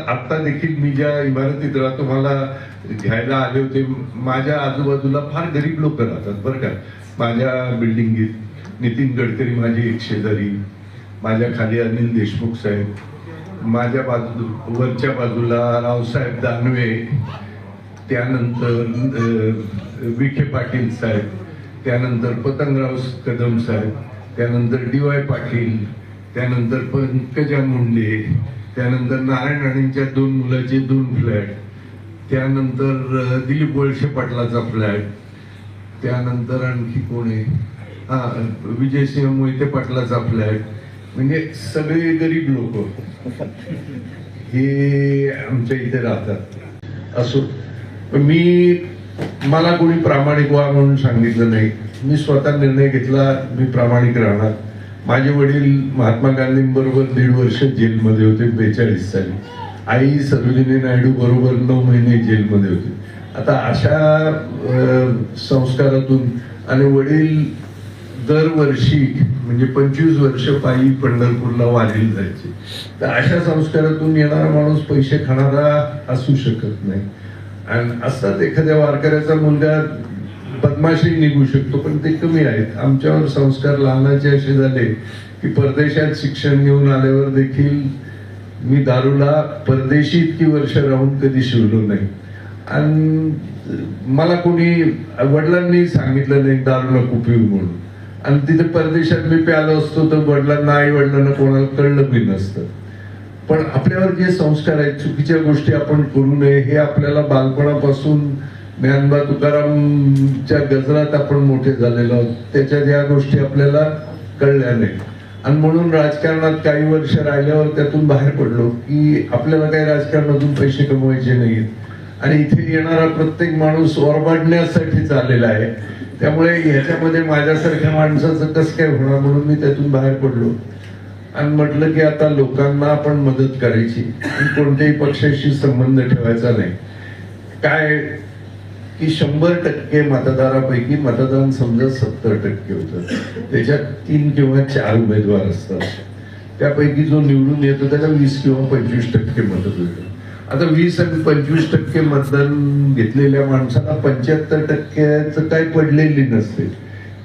आता देखील मी ज्या इमारतीत राहतो मला घ्यायला आले होते, माझ्या आजूबाजूला फार गरीब लोक राहतात बरं का. माझ्या बिल्डिंगीत नितीन गडकरी माझे एक शेजारी, माझ्या खाली अनिल देशमुख साहेब, माझ्या वरच्या बाजूला रावसाहेब दानवे, त्यानंतर विखे पाटील साहेब, त्यानंतर पतंगराव कदम साहेब, त्यानंतर DY पाटील, त्यानंतर पंकजा मुंडे, त्यानंतर नारायण राणेंच्या 2 मुलाचे 2 फ्लॅट, त्यानंतर दिलीप वळसे पाटलाचा फ्लॅट, त्यानंतर आणखी कोण आहे, विजयसिंह मोहिते पाटलाचा फ्लॅट. म्हणजे सगळे गरीब लोक हे आमच्या इथे राहतात. असो, मला कोणी प्रामाणिक व्हा म्हणून सांगितलं नाही. मी स्वतः निर्णय घेतला मी प्रामाणिक राहणार. माझे वडील महात्मा गांधींबरोबर 1.5 वर्ष जेलमध्ये होते 42 साली. आई सरोजिनी नायडू बरोबर 9 महिने जेलमध्ये होते. आता अशा संस्कारातून आणि वडील दरवर्षी म्हणजे 25 वर्ष पायी पंढरपूरला वारीला जायचे. तर अशा संस्कारातून येणारा माणूस पैसे खाणारा असू शकत नाही. आणि असतात एखाद्या वारकऱ्याचा मुलगा बदमाशी निघू शकतो, पण ते कमी आहेत. आमच्यावर संस्कार लहानाचे असे झाले की परदेशात शिक्षण घेऊन आल्यावर देखील मी दारूला परदेशी इतकी वर्ष राहून कधी शिवलो नाही. आणि मला कोणी वडिलांनी सांगितलं नाही दारू नको पिऊ म्हणून. आणि तिथे परदेशात मी प्यालो असतो तर वडिलांना आई वडिलांना कोणाला कळलं बी नसतं. पण आपल्यावर जे संस्कार आहेत, चुकीच्या गोष्टी आपण करू नये हे आपल्याला बालपणापासून ज्ञानबा तुकारामच्या गजरात आपण मोठे झालेलो आहोत. त्याच्यात या गोष्टी आपल्याला कळल्या नाही. आणि म्हणून राजकारणात काही वर्ष राहिल्यावर त्यातून बाहेर पडलो की आपल्याला काही राजकारणातून पैसे कमवायचे नाहीत. आणि इथे येणारा प्रत्येक माणूस ओरबाडण्यासाठीच आलेला आहे. त्यामुळे ह्याच्यामध्ये माझ्यासारख्या माणसाचं कसं काय होणार म्हणून मी त्यातून बाहेर पडलो. आणि म्हटलं की आता लोकांना आपण मदत करायची, कोणत्याही पक्षाशी संबंध ठेवायचा नाही. काय की 100% मतदारापैकी मतदान समजा 70% होतं, त्याच्यात 3 किंवा 4 उमेदवार असतात. त्यापैकी जो निवडून येतो त्याला 20 किंवा 25% मदत होतं. आता 20 आणि 25% मतदान घेतलेल्या माणसाला 75% काही पडलेली नसते.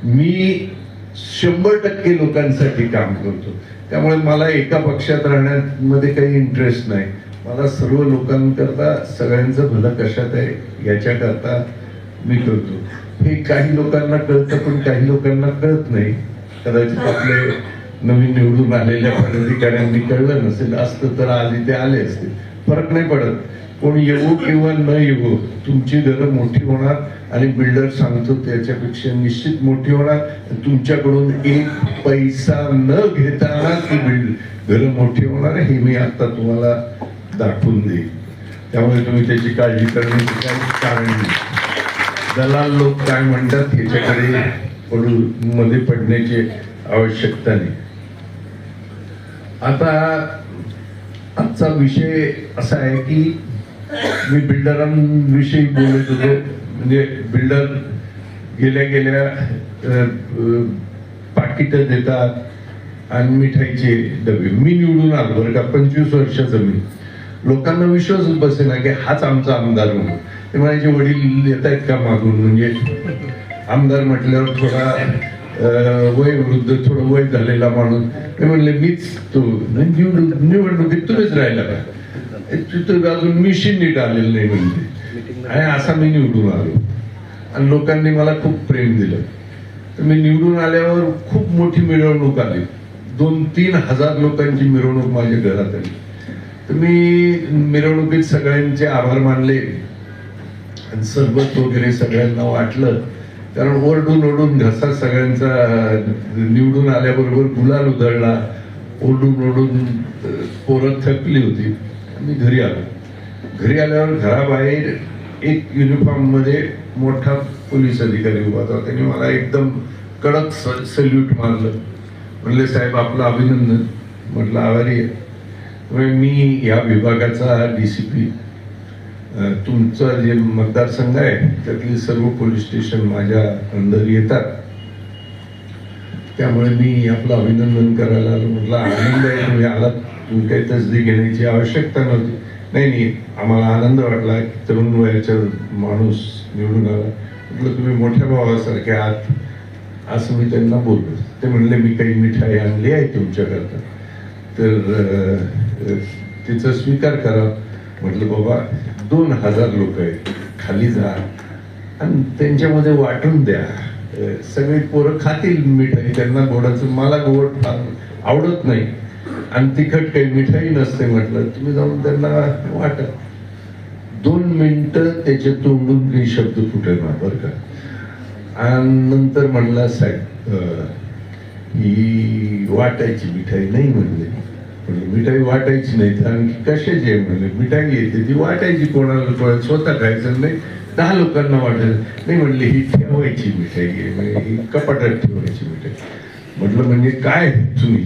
मी 100% लोकांसाठी काम करतो. त्यामुळे मला एका पक्षात राहण्यामध्ये काही इंटरेस्ट नाही. मला सर्व लोकांकरता सगळ्यांचं भलं कशात आहे याच्याकरता मी करतो. हे काही लोकांना कळतं पण काही लोकांना कळत नाही. कदाचित आपले नवीन निवडून आलेल्या पदाधिकाऱ्यांनी कळलं नसेल. असतं तर आज इथे आले असते. फरक नाही पडत कोण येवो किंवा न येवो, तुमची घरं मोठी होणार आणि बिल्डर सांगतो त्याच्यापेक्षा निश्चित मोठी होणार. तुमच्याकडून 1 पैसा न घेता ती घरं मोठी होणार हे मी आता तुम्हाला दाखवून देईन. त्यामुळे तुम्ही त्याची काळजी करण्याचे काही कारण नाही. दलाल लोक काय म्हणतात ह्याच्याकडे मध्ये पडण्याची आवश्यकता नाही. आता आजचा विषय असा आहे की मी बिल्डरांविषयी बोलत होतो. म्हणजे बिल्डर गेल्या पाकिट देतात आणि मिठाईचे डबे. मी निवडून आलो बरं का, 25 वर्षाचं मी. लोकांना विश्वास बसेना की हाच आमचा आमदार म्हणून. ते म्हणायचे वडील येत आहेत का मागून. म्हणजे आमदार म्हटल्यावर थोडा वृद्ध थोडं वय झालेला माणूस. ते म्हणले मीच तो निवडणुकीत तुम्हीच राहिला का, तिथं अजून मिशीन नीट आलेलं नाही म्हणजे. आणि असा मी निवडून आलो आणि लोकांनी मला खूप प्रेम दिलं. तर मी निवडून आल्यावर खूप मोठी मिरवणूक आली. 2-3 हजार लोकांची मिरवणूक माझ्या घरात आली. तर मी मिरवणुकीत सगळ्यांचे आभार मानले आणि सरबत वगैरे सगळ्यांना वाटलं. कारण ओरडून ओरडून घसा सगळ्यांचा निवडून आल्याबरोबर गुलाल उधळला. ओरडून ओरडून पोरं थकली होती. मी घरी आलो. घरी आल्यावर घराबाहेर एक युनिफॉर्म मध्ये मोठा पोलीस अधिकारी उभा होता. त्यांनी मला एकदम कडक सल्यूट मारलं. म्हणले साहेब आपलं अभिनंदन. म्हटलं आभारी आहे. मी या विभागाचा DCP. तुमचा जे मतदारसंघ आहे त्यातली सर्व पोलीस स्टेशन माझ्या अंडर येतात. त्यामुळे मी आपलं अभिनंदन करायला आलो. म्हटलं आनंद आहे तुम्ही आलात. तुम्ही काही तसदी घेण्याची आवश्यकता नव्हती. नाही नाही, आम्हाला आनंद वाटला की तरुण वयाचा माणूस निवडून आला. म्हटलं तुम्ही मोठ्या भावासारखे आहात असं मी त्यांना बोललो. ते म्हणले मी काही मिठाई आणली आहे तुमच्याकरता, तर तिचा स्वीकार करा. म्हटलं बाबा 2000 लोक आहेत, खाली जा आणि त्यांच्यामध्ये वाटून द्या. सगळी पोरं खातील मिठाई, त्यांना गोडाचं, मला गोड आवडत नाही आणि तिखट काही मिठाई नसते. म्हटलं तुम्ही जाऊन त्यांना वाटा. 2 मिनिटं त्याच्या तोंडून काही शब्द फुटेना बरं का. आणि नंतर म्हणला साहेब ही वाटायची मिठाई नाही म्हणले. मिठाई वाटायची नाही तर आणखी कशाची आहे म्हणले. मिठाई येते ती वाटायची, कोणाला स्वतः खायचं नाही, 10 लोकांना वाटायचं नाही म्हणले. ही ठेवायची मिठाई आहे, म्हणजे ही कपाटात ठेवायची मिठाई. म्हटलं म्हणजे काय तुम्ही.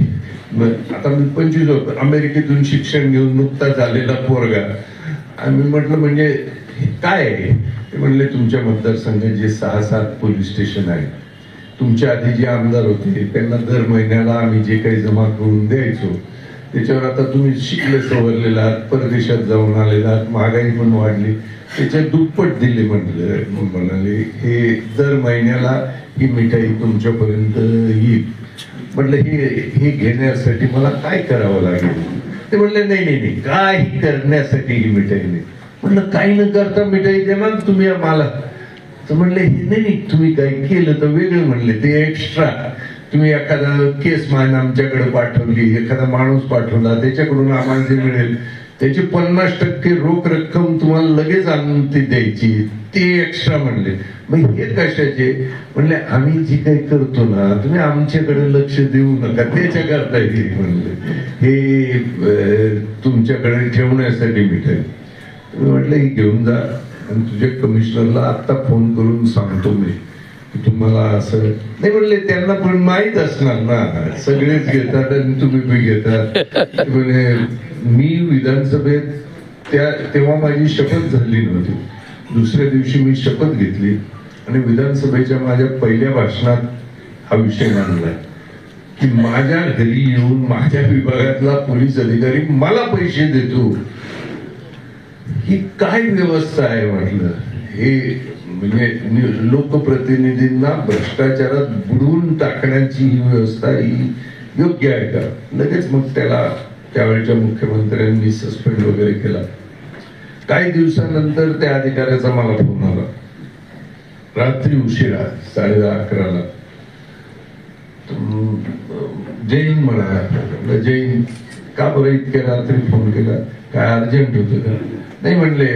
आता मी 25 वर्ष अमेरिकेतून शिक्षण घेऊन नुकताच आलेला पोरगा, आणि म्हटलं म्हणजे काय आहे. ते म्हणले तुमच्या मतदारसंघात जे 6-7 पोलीस स्टेशन आहेत, तुमच्या आधी जे आमदार होते त्यांना दर महिन्याला आम्ही जे काही जमा करून द्यायचो त्याच्यावर आता तुम्ही शिकले सवरलेला आहात, परदेशात जाऊन आलेला आहात, महागाई पण वाढली, त्याच्या दुप्पट दिले. म्हणाले हे दर महिन्याला ही मिठाई तुमच्यापर्यंत येईल. म्हटलं हे घेण्यासाठी मला काय करावं लागेल. ते म्हणले नाही नाही नाही, काही करण्यासाठी ही मिठाई नाही. म्हटलं काही न करता मिठाई द्या ना तुम्ही आम्हाला. तर म्हणले हे नाही, तुम्ही काही केलं तर वेगळं. म्हणले ते एक्स्ट्रा. तुम्ही एखादा केस मान आमच्याकडे पाठवली, एखादा माणूस पाठवला, त्याच्याकडून आम्हाला जे मिळेल त्याची 50% रोख रक्कम तुम्हाला लगेच आणून ती द्यायची, ते एक्स्ट्रा. म्हणले मग हे कशाचे. म्हणले आम्ही जी काही करतो ना तुम्ही आमच्याकडे लक्ष देऊ नका, त्याच्या करता येईल. म्हणले हे तुमच्याकडे ठेवण्यासाठी मिठाई. म्हटलं ही घेऊन जा आणि तुझ्या कमिशनरला आता फोन करून सांगतो मी की तुम्हाला असं नाही. म्हणले त्यांना पण माहीत असणार ना, सगळेच घेतात आणि तुम्ही बी घेतात. म्हणजे मी विधानसभेत तेव्हा माझी शपथ झाली नव्हती. दुसऱ्या दिवशी मी शपथ घेतली आणि विधानसभेच्या माझ्या पहिल्या भाषणात हा विषय मांडला की माझ्या घरी येऊन माझ्या विभागातला पोलीस अधिकारी मला पैसे देतो, ही काय व्यवस्था आहे. म्हटलं हे म्हणजे लोकप्रतिनिधींना भ्रष्टाचारात बुडवून टाकण्याची ही व्यवस्था ही योग्य आहे का. लगेच मग त्याला त्यावेळच्या मुख्यमंत्र्यांनी सस्पेंड वगैरे केला. काही दिवसानंतर त्या अधिकाऱ्याचा मला फोन आला, रात्री उशिरा 10:30-11ला. जैन म्हणा. जैन का बरं इतक्या रात्री फोन केला, काय अर्जंट होतं का. नाही म्हणले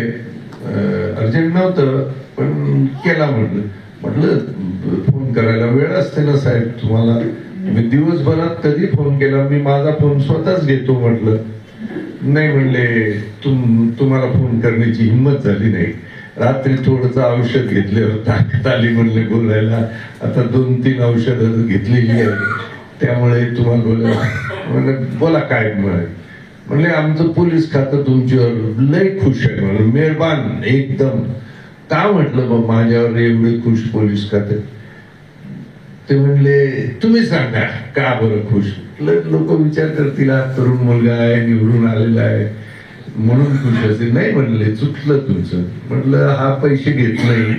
अर्जंट नव्हतं पण केला. म्हटलं फोन करायला वेळ असते ना साहेब तुम्हाला, मी दिवसभरात कधी फोन केला, मी माझा फोन स्वतःच घेतो. म्हटलं नाही म्हणले तुम्हाला फोन करण्याची हिंमत झाली नाही. रात्री थोडंसं औषध घेतल्यावर ताकद आली म्हणले बोलायला. आता 2-3 औषधं घेतलेली आहे त्यामुळे तुम्हाला बोला. बोला काय म्हणले आमचं पोलीस खातं तुमच्यावर लय खुश आहे. म्हणून मेहरबान एकदम. का म्हटलं बा माझ्यावर एवढे खुश पोलीस खाते. ते म्हणले तुम्ही सांगा का बरं खुश. लोक विचार करतील हा तरुण मुलगा आहे, निवडून आलेला आहे म्हणून खुश असेल. नाही म्हणले चुकलं तुमचं. म्हटलं हा पैसे घेत नाही,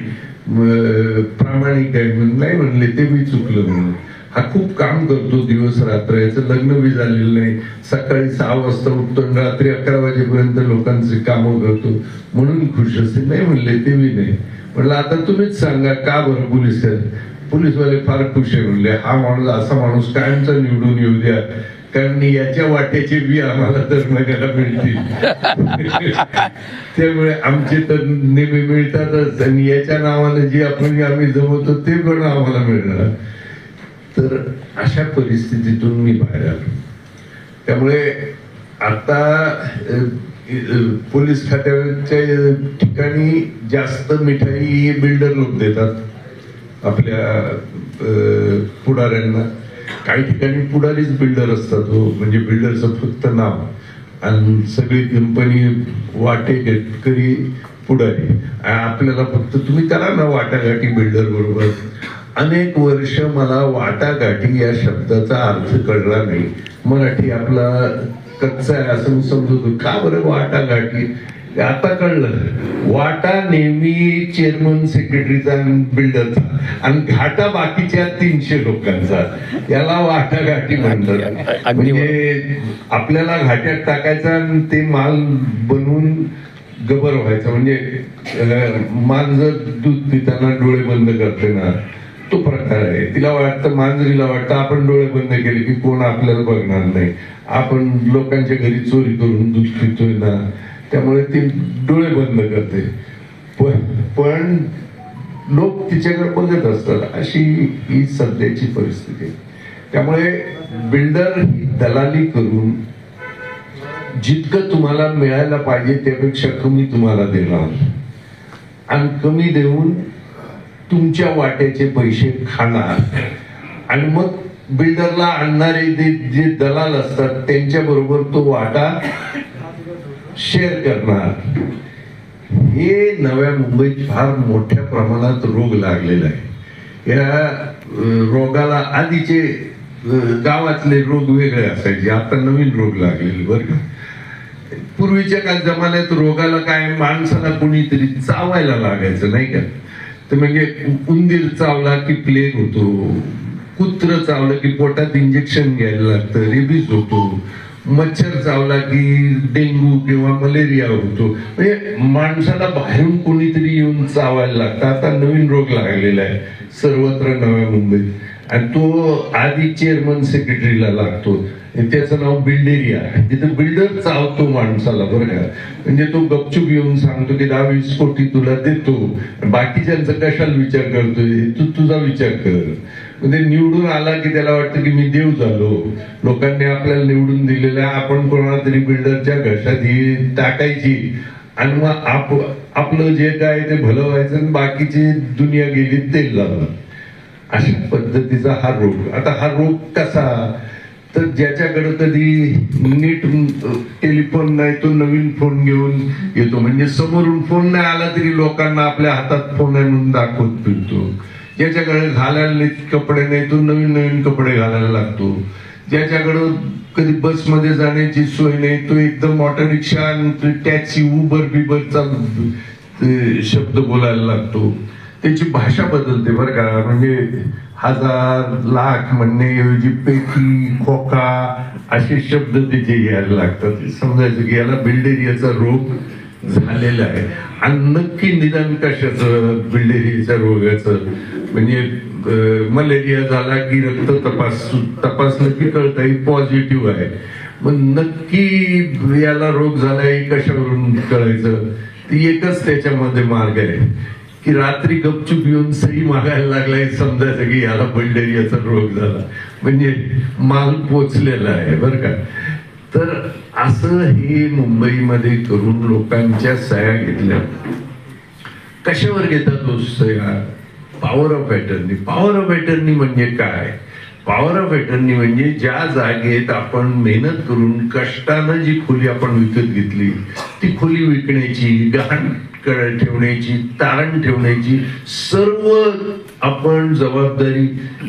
प्रामाणिक आहे. नाही म्हणले ते मी चुकलं. म्हणून हा खूप काम करतो दिवस रात्र, याचं लग्न बी झालेलं नाही, सकाळी 6 वाजता उठतो आणि रात्री 11 वाजेपर्यंत लोकांचे कामं करतो म्हणून खुश असेल. नाही म्हणले ते बी नाही. म्हटलं आता तुम्हीच सांगा का बरं. पोलीसवाले फार खुश आहे. म्हणले हा माणूस असा माणूस कायमचा निवडून येऊ द्या, कारण याच्या वाट्याचे बी आम्हाला तर महिन्याला मिळतील. त्यामुळे आमचे तर नेहमी मिळतातच आणि याच्या नावाने जे आम्ही जमवतो ते पण आम्हाला मिळणार. तर अशा परिस्थितीतून मी बाहेर आलो. त्यामुळे आता पोलीस खात्याच्या ठिकाणी जास्त मिठाई बिल्डर लोक देतात आपल्या पुढाऱ्यांना. काही ठिकाणी पुढारीच बिल्डर असतात. म्हणजे बिल्डरचं फक्त नाव आणि सगळी कंपनी वाटेकरी पुढारी. आपल्याला फक्त तुम्ही करा ना वाटाघाटी बिल्डर बरोबर. अनेक वर्ष मला वाटाघाटी या शब्दाचा अर्थ कळला नाही. मराठी आपला कच्चा आहे असं मी समजतो. का बरं वाटा गाठी? आता कळलं, वाटा नेहमी चेअरमन सेक्रेटरीचा बिल्डरचा आणि घाटा बाकीच्या 300 लोकांचा, याला वाटा गाठी म्हणतात. म्हणजे आपल्याला घाट्यात टाकायचा आणि ते माल बनवून गबर व्हायचं. म्हणजे मांजर दूध पिताना डोळे बंद करते ना, तो प्रकार आहे. तिला वाटतं, मांजरीला वाटतं आपण डोळे बंद केले की कोण आपल्याला बघणार नाही, आपण लोकांच्या घरी चोरी करून दूध पितोय ना, त्यामुळे ती डोळे बंद करते. पण लोक तिच्याकडे बघत असतात. अशी ही सध्याची परिस्थिती आहे. त्यामुळे बिल्डर ही दलाली करून जितकं तुम्हाला मिळायला पाहिजे त्यापेक्षा कमी तुम्हाला देणार आणि कमी देऊन तुमच्या वाट्याचे पैसे खाणार आणि मग बिल्डरला आणणारे जे दलाल असतात त्यांच्या बरोबर तो वाटा शेअर करणार. हे नव्या मुंबईत फार मोठ्या प्रमाणात रोग लागलेला आहे. या रोगाला आधीचे गावातले रोग वेगळे असायचे, आता नवीन रोग लागलेले बरं का. पूर्वीच्या जमान्यात रोगाला काय, माणसाला कोणीतरी चावायला लागायचं नाही का. तर म्हणजे उंदीर चावला की प्लेग होतो, कुत्र चावलं की पोटात इंजेक्शन घ्यायला लागतं, रेबीज होतो, मच्छर चावला की डेंग्यू किंवा मलेरिया होतो. म्हणजे माणसाला बाहेरून कोणीतरी येऊन चावायला लागतं. आता नवीन रोग लागलेला आहे सर्वत्र नव्या मुंबईत आणि तो आधी चेअरमन सेक्रेटरीला लागतो. त्याचं नाव बिल्डेरिया. तिथं बिल्डर चावतो माणसाला बरं का. म्हणजे तो गपचूप येऊन सांगतो की 10-20 कोटी तुला देतो, बाकीच्यांचा कशाला विचार करतोय, तू तुझा विचार कर. म्हणजे निवडून आला की त्याला वाटतं की मी देव झालो, लोकांनी आपल्याला निवडून दिलेलं आहे, आपण कोणाला तरी बिल्डरच्या घशात ही टाकायची आणि मग आपलं जे काय ते भलं व्हायचं आणि बाकीची दुनिया गेली तेल लावलं. अशा पद्धतीचा हा रोग. आता हा रोग कसा, तर ज्याच्याकडे कधी नीट टेलिफोन नाही तो नवीन फोन घेऊन येतो. म्हणजे समोरून फोन नाही आला तरी लोकांना आपल्या हातात फोन आहे म्हणून दाखवत फिरतो. ज्याच्याकडे घालायला कपडे नाही तो नवीन नवीन कपडे घालायला लागतो. ज्याच्याकडं कधी बसमध्ये जाण्याची सोय नाही तो एकदम ऑटो रिक्षा, टॅक्सी, उबर बिबरचा शब्द बोलायला लागतो. त्याची भाषा बदलते बरं का. म्हणजे 1000 लाख म्हणण्याऐवजी पेटी, खोका असे शब्द त्याचे यायला लागतात. समजायचं की याला बिल्डेरियाचा रोग झालेला आहे. आणि नक्की निदान कशाचं बिल्डेरियाच्या रोगाचं, म्हणजे मलेरिया झाला की रक्त तपासलं की कळतं पॉझिटिव्ह आहे. मग नक्की याला रोग झालाय कशावरून कळायचं. ती एकच त्याच्यामध्ये मार्ग आहे की रात्री गपचूप येऊन सही मागायला लागलाय, समजायचं की याला बिल्डेरियाचा रोग झाला, म्हणजे माल पोचलेला आहे बरं का. तर असं हे मुंबईमध्ये करून लोकांच्या सह्या घेतल्या. कशावर घेतात लोक सह्या? Power of attorney. Power of attorney म्हणजे काय? पॉवर ऑफ अटर्नी म्हणजे ज्या जागेत आपण मेहनत करून कष्टानं जी खोली आपण विकत घेतली ती खोली विकण्याची, गहाण ठेवण्याची, तारण ठेवण्याची सर्व आपण जबाबदारी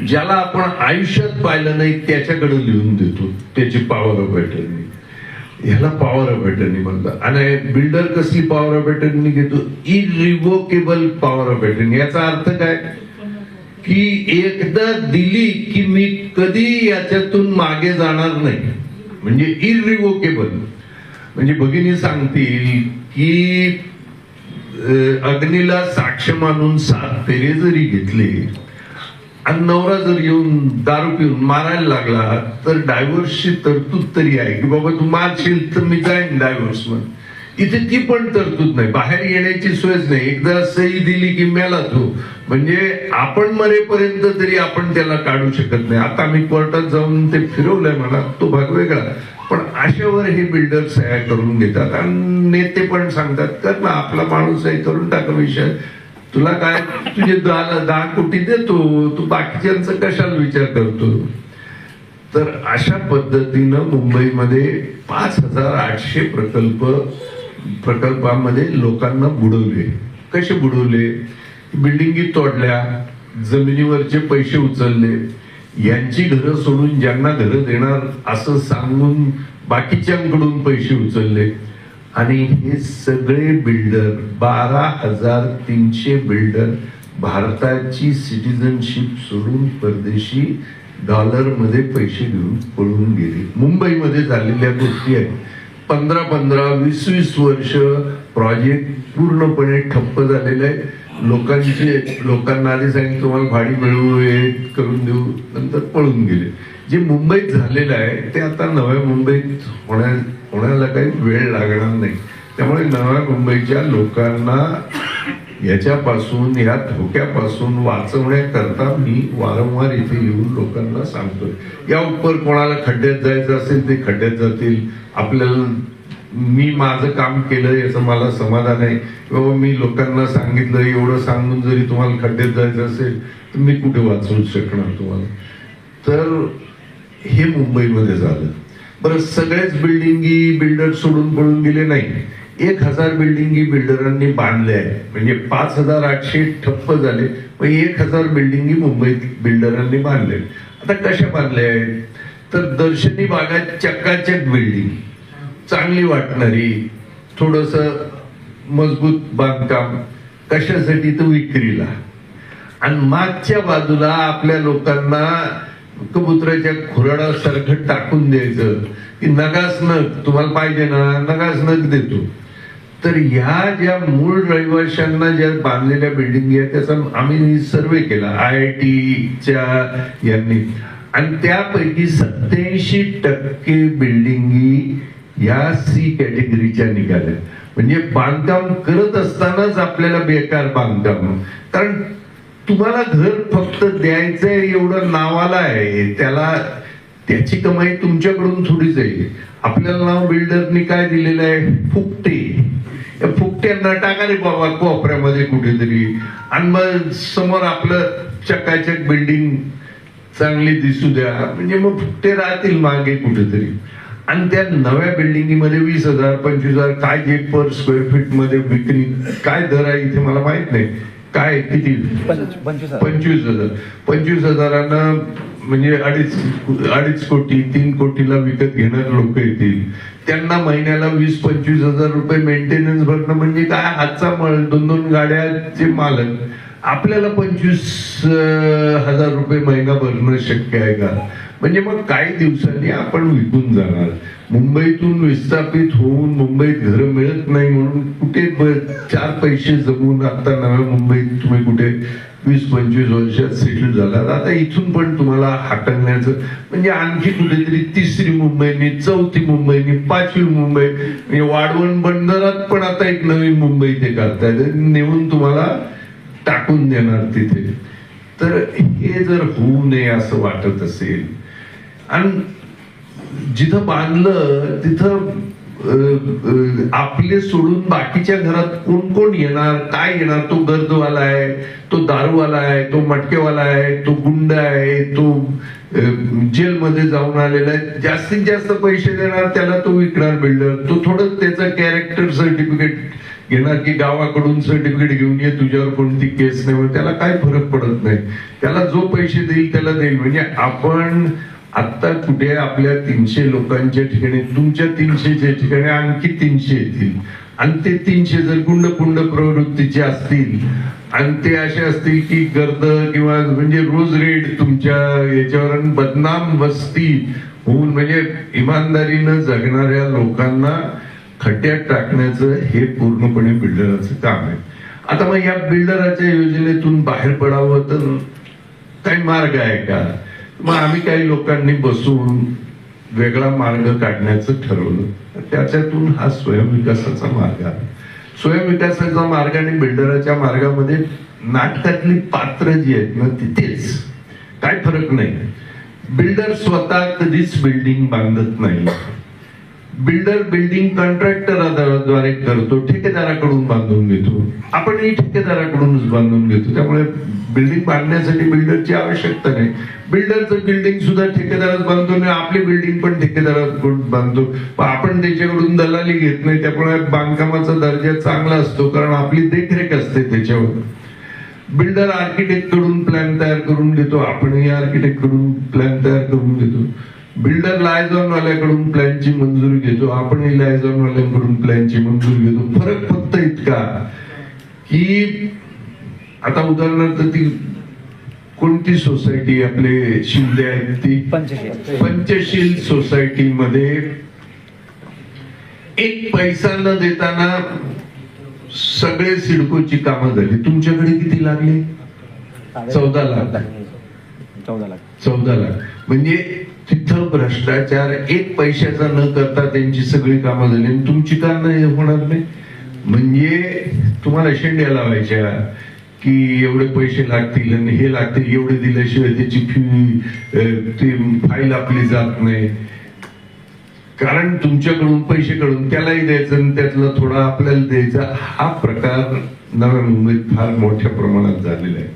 ज्याला आपण आयुष्यात पाहिलं नाही त्याच्याकडे लिहून देतो. त्याची पॉवर ऑफ अटर्नी. ह्याला पॉवर ऑफ अटर्नी म्हणतात. आणि बिल्डर कसली पॉवर ऑफ अटर्नी घेतो? इरिव्होकेबल पॉवर ऑफ अटर्नी. याचा अर्थ काय की एकदा दिली की मी कधी याच्यातून मागे जाणार नाही. म्हणजे इरिव्होकेबल. म्हणजे भगिनी सांगतील की अग्नीला साक्ष मानून 7 फेरे जरी घेतले आणि नवरा जर येऊन दारू पिऊन मारायला लागला तर डायव्होर्सची तरतूद तरी आहे की बाबा तू मारशील तर मी जाईन डायव्होर्स म्हणून. इथे ती पण तरतूद नाही. बाहेर येण्याची सोयच नाही. एकदा सही दिली की मेला तो. म्हणजे आपण मरेपर्यंत तरी आपण त्याला काढू शकत नाही. आता मी कोर्टात जाऊन ते फिरवलंय मला, तो भाग वेगळा. पण अशावर हे बिल्डर सह्या करून घेतात आणि नेते पण सांगतात कर ना, आपला माणूस आहे, करून टाका विषय, तुला काय, तुझे 10 कोटी देतो, तू बाकीच्यांचा कशाला विचार करतो. तर अशा पद्धतीनं मुंबईमध्ये 5800 प्रकल्पामध्ये लोकांना बुडवले. कसे बुडवले? बिल्डिंगी तोडल्या, जमिनीवरचे पैसे उचलले, यांची घरं सोडून ज्यांना घरं देणार असं सांगून बाकीच्यांकडून पैसे उचलले आणि हे सगळे बिल्डर 12,300 बिल्डर भारताची सिटिझनशिप सोडून परदेशी डॉलरमध्ये पैसे घेऊन पळून गेले. मुंबईमध्ये झालेल्या गोष्टी आहेत. 15-15, 20-20 वर्ष प्रोजेक्ट पूर्णपणे ठप्प झालेले आहे. लोकांना आधी सांगितलं तुम्हाला भाडी मिळवू, हे करून देऊ, नंतर पळून गेले. जे मुंबईत झालेलं आहे ते आता नव्या मुंबईत होण्याला काही वेळ लागणार नाही. त्यामुळे नव्या मुंबईच्या लोकांना याच्यापासून, या धोक्यापासून वाचवण्याकरता मी वारंवार इथे येऊन लोकांना सांगतोय. या उपर कोणाला खड्ड्यात जायचं असेल ते खड्ड्यात जातील. आपल्याला मी माझं काम केलं याचं मला समाधान आहे. किंवा मी लोकांना सांगितलं, एवढं सांगून जरी तुम्हाला खड्ड्यात जायचं असेल तर मी कुठे वाचवू शकणार तुम्हाला. तर हे मुंबईमध्ये झालं. बरं, सगळेच बिल्डिंगी बिल्डर सोडून पळून गेले नाही. 1,000 बिल्डिंगी बिल्डरांनी बांधल्या आहेत. म्हणजे 5,800 ठप्प झाले, पण 1,000 बिल्डिंगी मुंबईत बिल्डरांनी बांधले. आता कशा बांधल्या आहेत तर दर्शनी भागात चक्काचक बिल्डिंग, चांगली वाटणारी, थोडस मजबूत बांधकाम, कशासाठी तर विक्रीला. आणि मागच्या बाजूला आपल्या लोकांना कबुतराच्या खुराडासारखं टाकून द्यायचं की नगास नग, तुम्हाला पाहिजे ना नगास नग देतो. तर ह्या ज्या मूळ रहिवाशांना ज्या बांधलेल्या बिल्डिंग आहेत त्याचा आम्ही सर्वे केला IITच्या यांनी, आणि त्यापैकी 87% बिल्डिंगी या C कॅटेगरीच्या निघाल्या. म्हणजे बांधकाम करत असतानाच आपल्याला बेकार बांधकाम, कारण तुम्हाला घर फक्त द्यायचंय एवढं नावाला आहे, त्याला त्याची कमाई तुमच्याकडून थोडीच आहे. आपल्याला नाव बिल्डरनी काय दिलेलं आहे, फुकटे. या फुकट्यांना टाका रे बाबा कोपऱ्यामध्ये कुठेतरी, आणि मग समोर आपलं चकाचक बिल्डिंग चांगली दिसू द्या, म्हणजे मग फुकटे राहतील मागे कुठेतरी. आणि त्या नव्या बिल्डिंगमध्ये 20,000 25,000 काय जे पर स्क्वेअर फीट मध्ये विक्री काय दर आहे इथे मला माहित नाही. काय किती 25,000 25,000 म्हणजे अडीच कोटी 3 कोटीला विकत घेणारे लोक येतील. त्यांना महिन्याला 20-25,000 रुपये मेंटेनन्स भरणं म्हणजे काय हातचा मळ. 2-2 गाड्याचे मालक. आपल्याला 25,000 रुपये महिना भरणं शक्य आहे का? म्हणजे मग काही दिवसांनी आपण विकून जाणार. मुंबईतून विस्थापित होऊन मुंबईत घर मिळत नाही म्हणून कुठे 4 पैसे जमून आता नव्या मुंबईत तुम्ही कुठे 20-25 वर्षात सेटल झालात. आता इथून पण तुम्हाला हाकलण्याचं म्हणजे आणखी कुठेतरी 3री मुंबईनी 4थी मुंबईनी 5वी मुंबई, म्हणजे वाढवण बंदरात पण आता एक नवीन मुंबई ते करतायत, नेऊन तुम्हाला टाकून देणार तिथे. तर हे जर होऊ नये असं वाटत असेल, आणि जिथं बांधलं तिथं आपले सोडून बाकीच्या घरात कोण कोण येणार, काय येणार? तो गर्दवाला आहे, तो दारूवाला आहे, तो मटकेवाला आहे, तो गुंड आहे, तो जेलमध्ये जाऊन आलेला आहे. जास्तीत जास्त पैसे देणार त्याला तो विकणार बिल्डर. तो थोडं त्याचं कॅरेक्टर सर्टिफिकेट घेणार की गावाकडून सर्टिफिकेट घेऊन ये, तुझ्यावर कोणती केस नाही, त्याला काय फरक पडत नाही. त्याला जो पैसे देईल त्याला देईल. म्हणजे आपण आता कुठे आपल्या 300 लोकांच्या ठिकाणी तुमच्या 300च्या ठिकाणी आणखी 300 येतील, आणि ते 300 जर गुंड प्रवृत्तीचे असतील आणि ते असे असतील की गर्द किंवा म्हणजे रोज रेड तुमच्या याच्यावर बदनाम वस्ती होऊन, म्हणजे इमानदारीनं जगणाऱ्या लोकांना खड्ड्यात टाकण्याचं हे पूर्णपणे बिल्डराचं काम आहे. आता मग या बिल्डराच्या योजनेतून बाहेर पडावं तर काही मार्ग आहे का? मग आम्ही काही लोकांनी बसून वेगळा मार्ग काढण्याचं ठरवलं. त्याच्यातून हा स्वयंविकासाचा मार्ग आहे. स्वयंविकासाचा मार्ग आणि बिल्डराच्या मार्गामध्ये नाटकातली पात्र जी आहेत ना तिथेच काय फरक नाही. बिल्डर स्वतः कधीच बिल्डिंग बांधत नाही. बिल्डर बिल्डिंग कॉन्ट्रॅक्टरद्वारे करतो, ठेकेदाराकडून बांधून घेतो. आपणही ठेकेदाराकडूनच बांधून घेतो. त्यामुळे बिल्डिंग बांधण्यासाठी बिल्डरची आवश्यकता नाही. बिल्डरचं बिल्डिंग सुद्धा ठेकेदारात बांधतो आणि आपली बिल्डिंग पण ठेकेदाराकडून बांधतो. पण आपण त्याच्याकडून दलाली घेत नाही. त्यामुळे बांधकामाचा दर्जा चांगला असतो, कारण आपली देखरेख असते त्याच्यावर. बिल्डर आर्किटेक्ट कडून प्लॅन तयार करून देतो, आपणही आर्किटेक्ट कडून प्लॅन तयार करून देतो. बिल्डर लायझॉन वाल्याकडून प्लॅनची मंजुरी घेतो, आपणही लायझॉन वाल्यांकडून प्लॅनची मंजुरी घेतो. फरक फक्त इतका की आता उदाहरणार्थ ती कोणती सोसायटी आपले शिंदे आहेत ती पंचशील सोसायटीमध्ये एक पैसा न देताना सगळे सिडकोची कामं झाली. तुमच्याकडे किती लागली? 14 लाख. 14 लाख म्हणजे तिथं भ्रष्टाचार एक पैशाचा न करता त्यांची सगळी कामं झाली आणि तुमची का नाही होणार नाही? म्हणजे तुम्हाला शेंड्या लावायच्या की एवढे पैसे लागतील आणि हे लागतील, एवढे दिल्याशिवाय त्याची ती फाईल आपली जात नाही. कारण तुमच्याकडून पैसे काढून त्यालाही द्यायचं आणि त्यातला थोडा आपल्याला द्यायचा, हा प्रकार नव्या मुंबईत फार मोठ्या प्रमाणात झालेला आहे.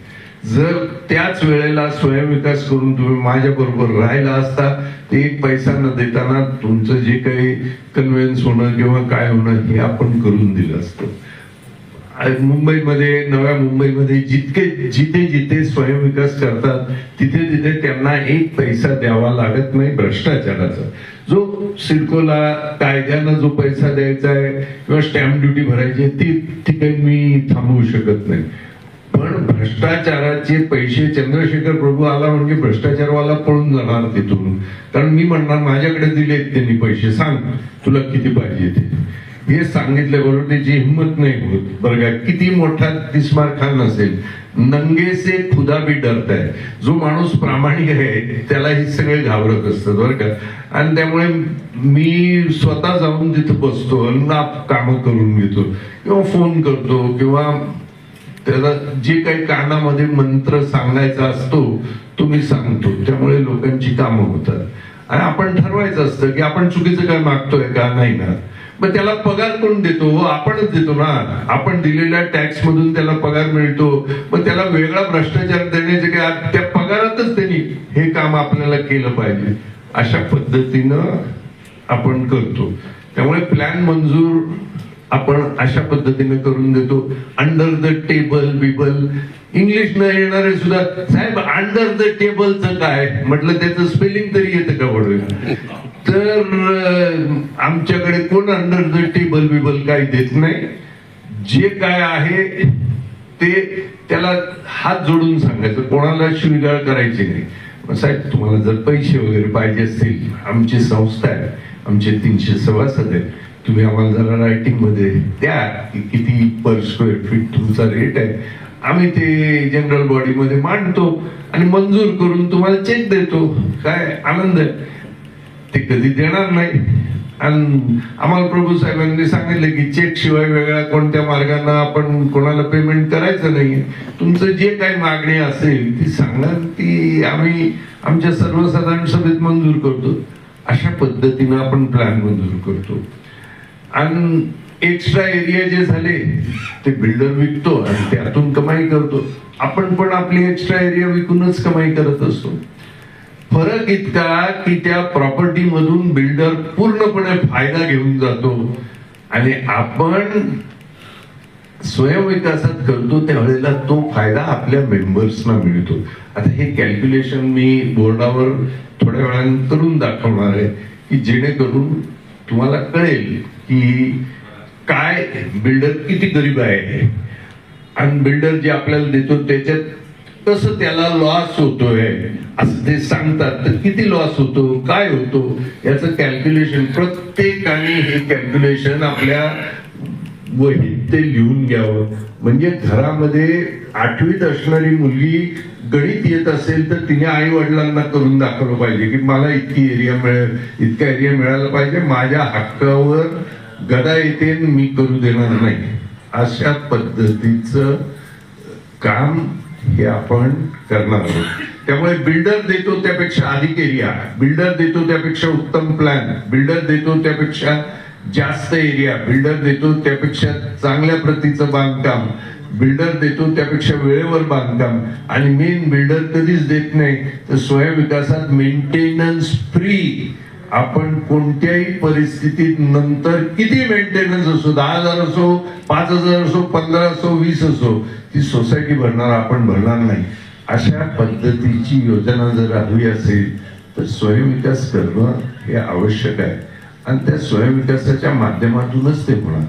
जर त्याच वेळेला स्वयंविकास करून तुम्ही माझ्या बरोबर राहिला असता, ते एक पैसा न देताना तुमचं जे काही कन्व्हेन्स होणं किंवा काय होणं हे आपण करून दिलं असतं. मुंबईमध्ये, नव्या मुंबईमध्ये जिथे जिथे स्वयंविकास करतात तिथे तिथे त्यांना एक पैसा द्यावा लागत नाही भ्रष्टाचाराचा. जो सिडकोला कायद्यानं जो पैसा द्यायचा आहे किंवा स्टॅम्प ड्युटी भरायची आहे ती ठिकाणी मी थांबवू शकत नाही. पण भ्रष्टाचाराचे पैसे, चंद्रशेखर प्रभू आला म्हणजे भ्रष्टाचारवाला पळून जाणार तिथून. कारण मी म्हणणार माझ्याकडे दिलेत त्यांनी पैसे, सांग तुला किती पाहिजे ते. हे सांगितल्याबरोबर त्याची हिंमत नाही होत. बरं का, किती मोठा तिस्मार खान असेल, नंगे से खुदा भी डरता है. जो माणूस प्रामाणिक आहे त्याला हे सगळे घाबरत असतात बरं का. आणि त्यामुळे मी स्वतः जाऊन तिथं बसतो आणि कामं करून घेतो किंवा फोन करतो किंवा त्याला जे काही कानामध्ये मंत्र सांगायचा असतो तो मी सांगतो. त्यामुळे लोकांची कामं होतात. आणि आपण ठरवायचं असतं की आपण चुकीचं काय मागतोय का नाही ना. मग त्याला पगार कोण देतो? आपणच देतो ना. आपण दिलेल्या टॅक्स मधून त्याला पगार मिळतो. मग त्याला वेगळा भ्रष्टाचार देण्याचे काय, त्या पगारातच त्यांनी हे काम आपल्याला केलं पाहिजे. अशा पद्धतीनं आपण करतो. त्यामुळे प्लॅन मंजूर आपण अशा पद्धतीने करून देतो. अंडर द टेबल बिबल, इंग्लिश न येणारे सुद्धा, साहेब अंडर द टेबलचं काय म्हटलं, त्याचं स्पेलिंग तरी येतं का बडवे? तर आमच्याकडे कोण अंडर द टेबल बिबल काही देत नाही. जे काय आहे ते त्याला हात जोडून सांगायचं, कोणाला शिवीगाळ करायची नाही. साहेब तुम्हाला जर पैसे वगैरे पाहिजे असतील, आमची संस्था आहे, आमचे 300 सभासद आहेत, तुम्ही आम्हाला जरा रायटिंग मध्ये द्या की किती पर स्क्वेअर फीट तुमचा रेट आहे. आम्ही ते जनरल बॉडी मध्ये मांडतो आणि मंजूर करून तुम्हाला चेक देतो. काय आनंद आहे. ते कधी देणार नाही. आणि आम्हाला प्रभू साहेबांनी सांगितलं की चेक शिवाय वेगळ्या कोणत्या मार्गाने आपण कोणाला पेमेंट करायचं नाही. तुमचं जे काही मागणी असेल ती सांगा, ती आम्ही आमच्या सर्वसाधारण सभेत मंजूर करतो. अशा पद्धतीनं आपण प्लॅन मंजूर करतो. आणि एक्स्ट्रा एरिया जे झाले ते बिल्डर विकतो आणि त्यातून कमाई करतो. आपण पण आपली एक्स्ट्रा एरिया विकूनच कमाई करत असतो. फरक इतका की त्या प्रॉपर्टी मधून बिल्डर पूर्णपणे फायदा घेऊन जातो आणि आपण स्वयंविकासात करतो त्यावेळेला तो फायदा आपल्या मेंबर्सना मिळतो. आता हे कॅल्क्युलेशन मी बोर्डावर थोड्या वेळाने करून दाखवणार आहे की जेणेकरून तुम्हाला कळेल की काय बिल्डर किती गरीब आहे आणि बिल्डर जे आपल्याला देतो त्याच्यात कसं त्याला लॉस होतोय असं ते सांगतात. तर किती लॉस होतो, काय होतो याचं कॅल्क्युलेशन प्रत्येकाने हे कॅल्क्युलेशन आपल्या वहीत ते लिहून घ्यावं. म्हणजे घरामध्ये 8वीत असणारी मुलगी गणित येत असेल तर तिने आई वडिलांना करून दाखवलं पाहिजे की मला इतकी एरिया मिळेल, इतका एरिया मिळायला पाहिजे, माझ्या हक्कावर गदा येते मी करू देणार नाही. अशा पद्धतीचं काम हे आपण करणार आहोत. त्यामुळे बिल्डर देतो त्यापेक्षा अधिक एरिया, बिल्डर देतो त्यापेक्षा उत्तम प्लॅन, बिल्डर देतो त्यापेक्षा जास्त एरिया, बिल्डर देतो त्यापेक्षा चांगल्या प्रतीचं बांधकाम, बिल्डर देतो त्यापेक्षा वेळेवर बांधकाम आणि मेन बिल्डर कधीच देत नाही तर स्वयंविकासात मेंटेनन्स फ्री आपण कोणत्याही परिस्थितीत नंतर किती मेंटेनन्स असो, 10,000 असो, 5,000 असो, 15 असो, 20 असो, ती सोसायटी भरणार, आपण भरणार नाही. अशा पद्धतीची योजना जर हवी असेल तर स्वयंविकास करणं हे आवश्यक आहे आणि त्या स्वयंविकासाच्या माध्यमातूनच ते होणार.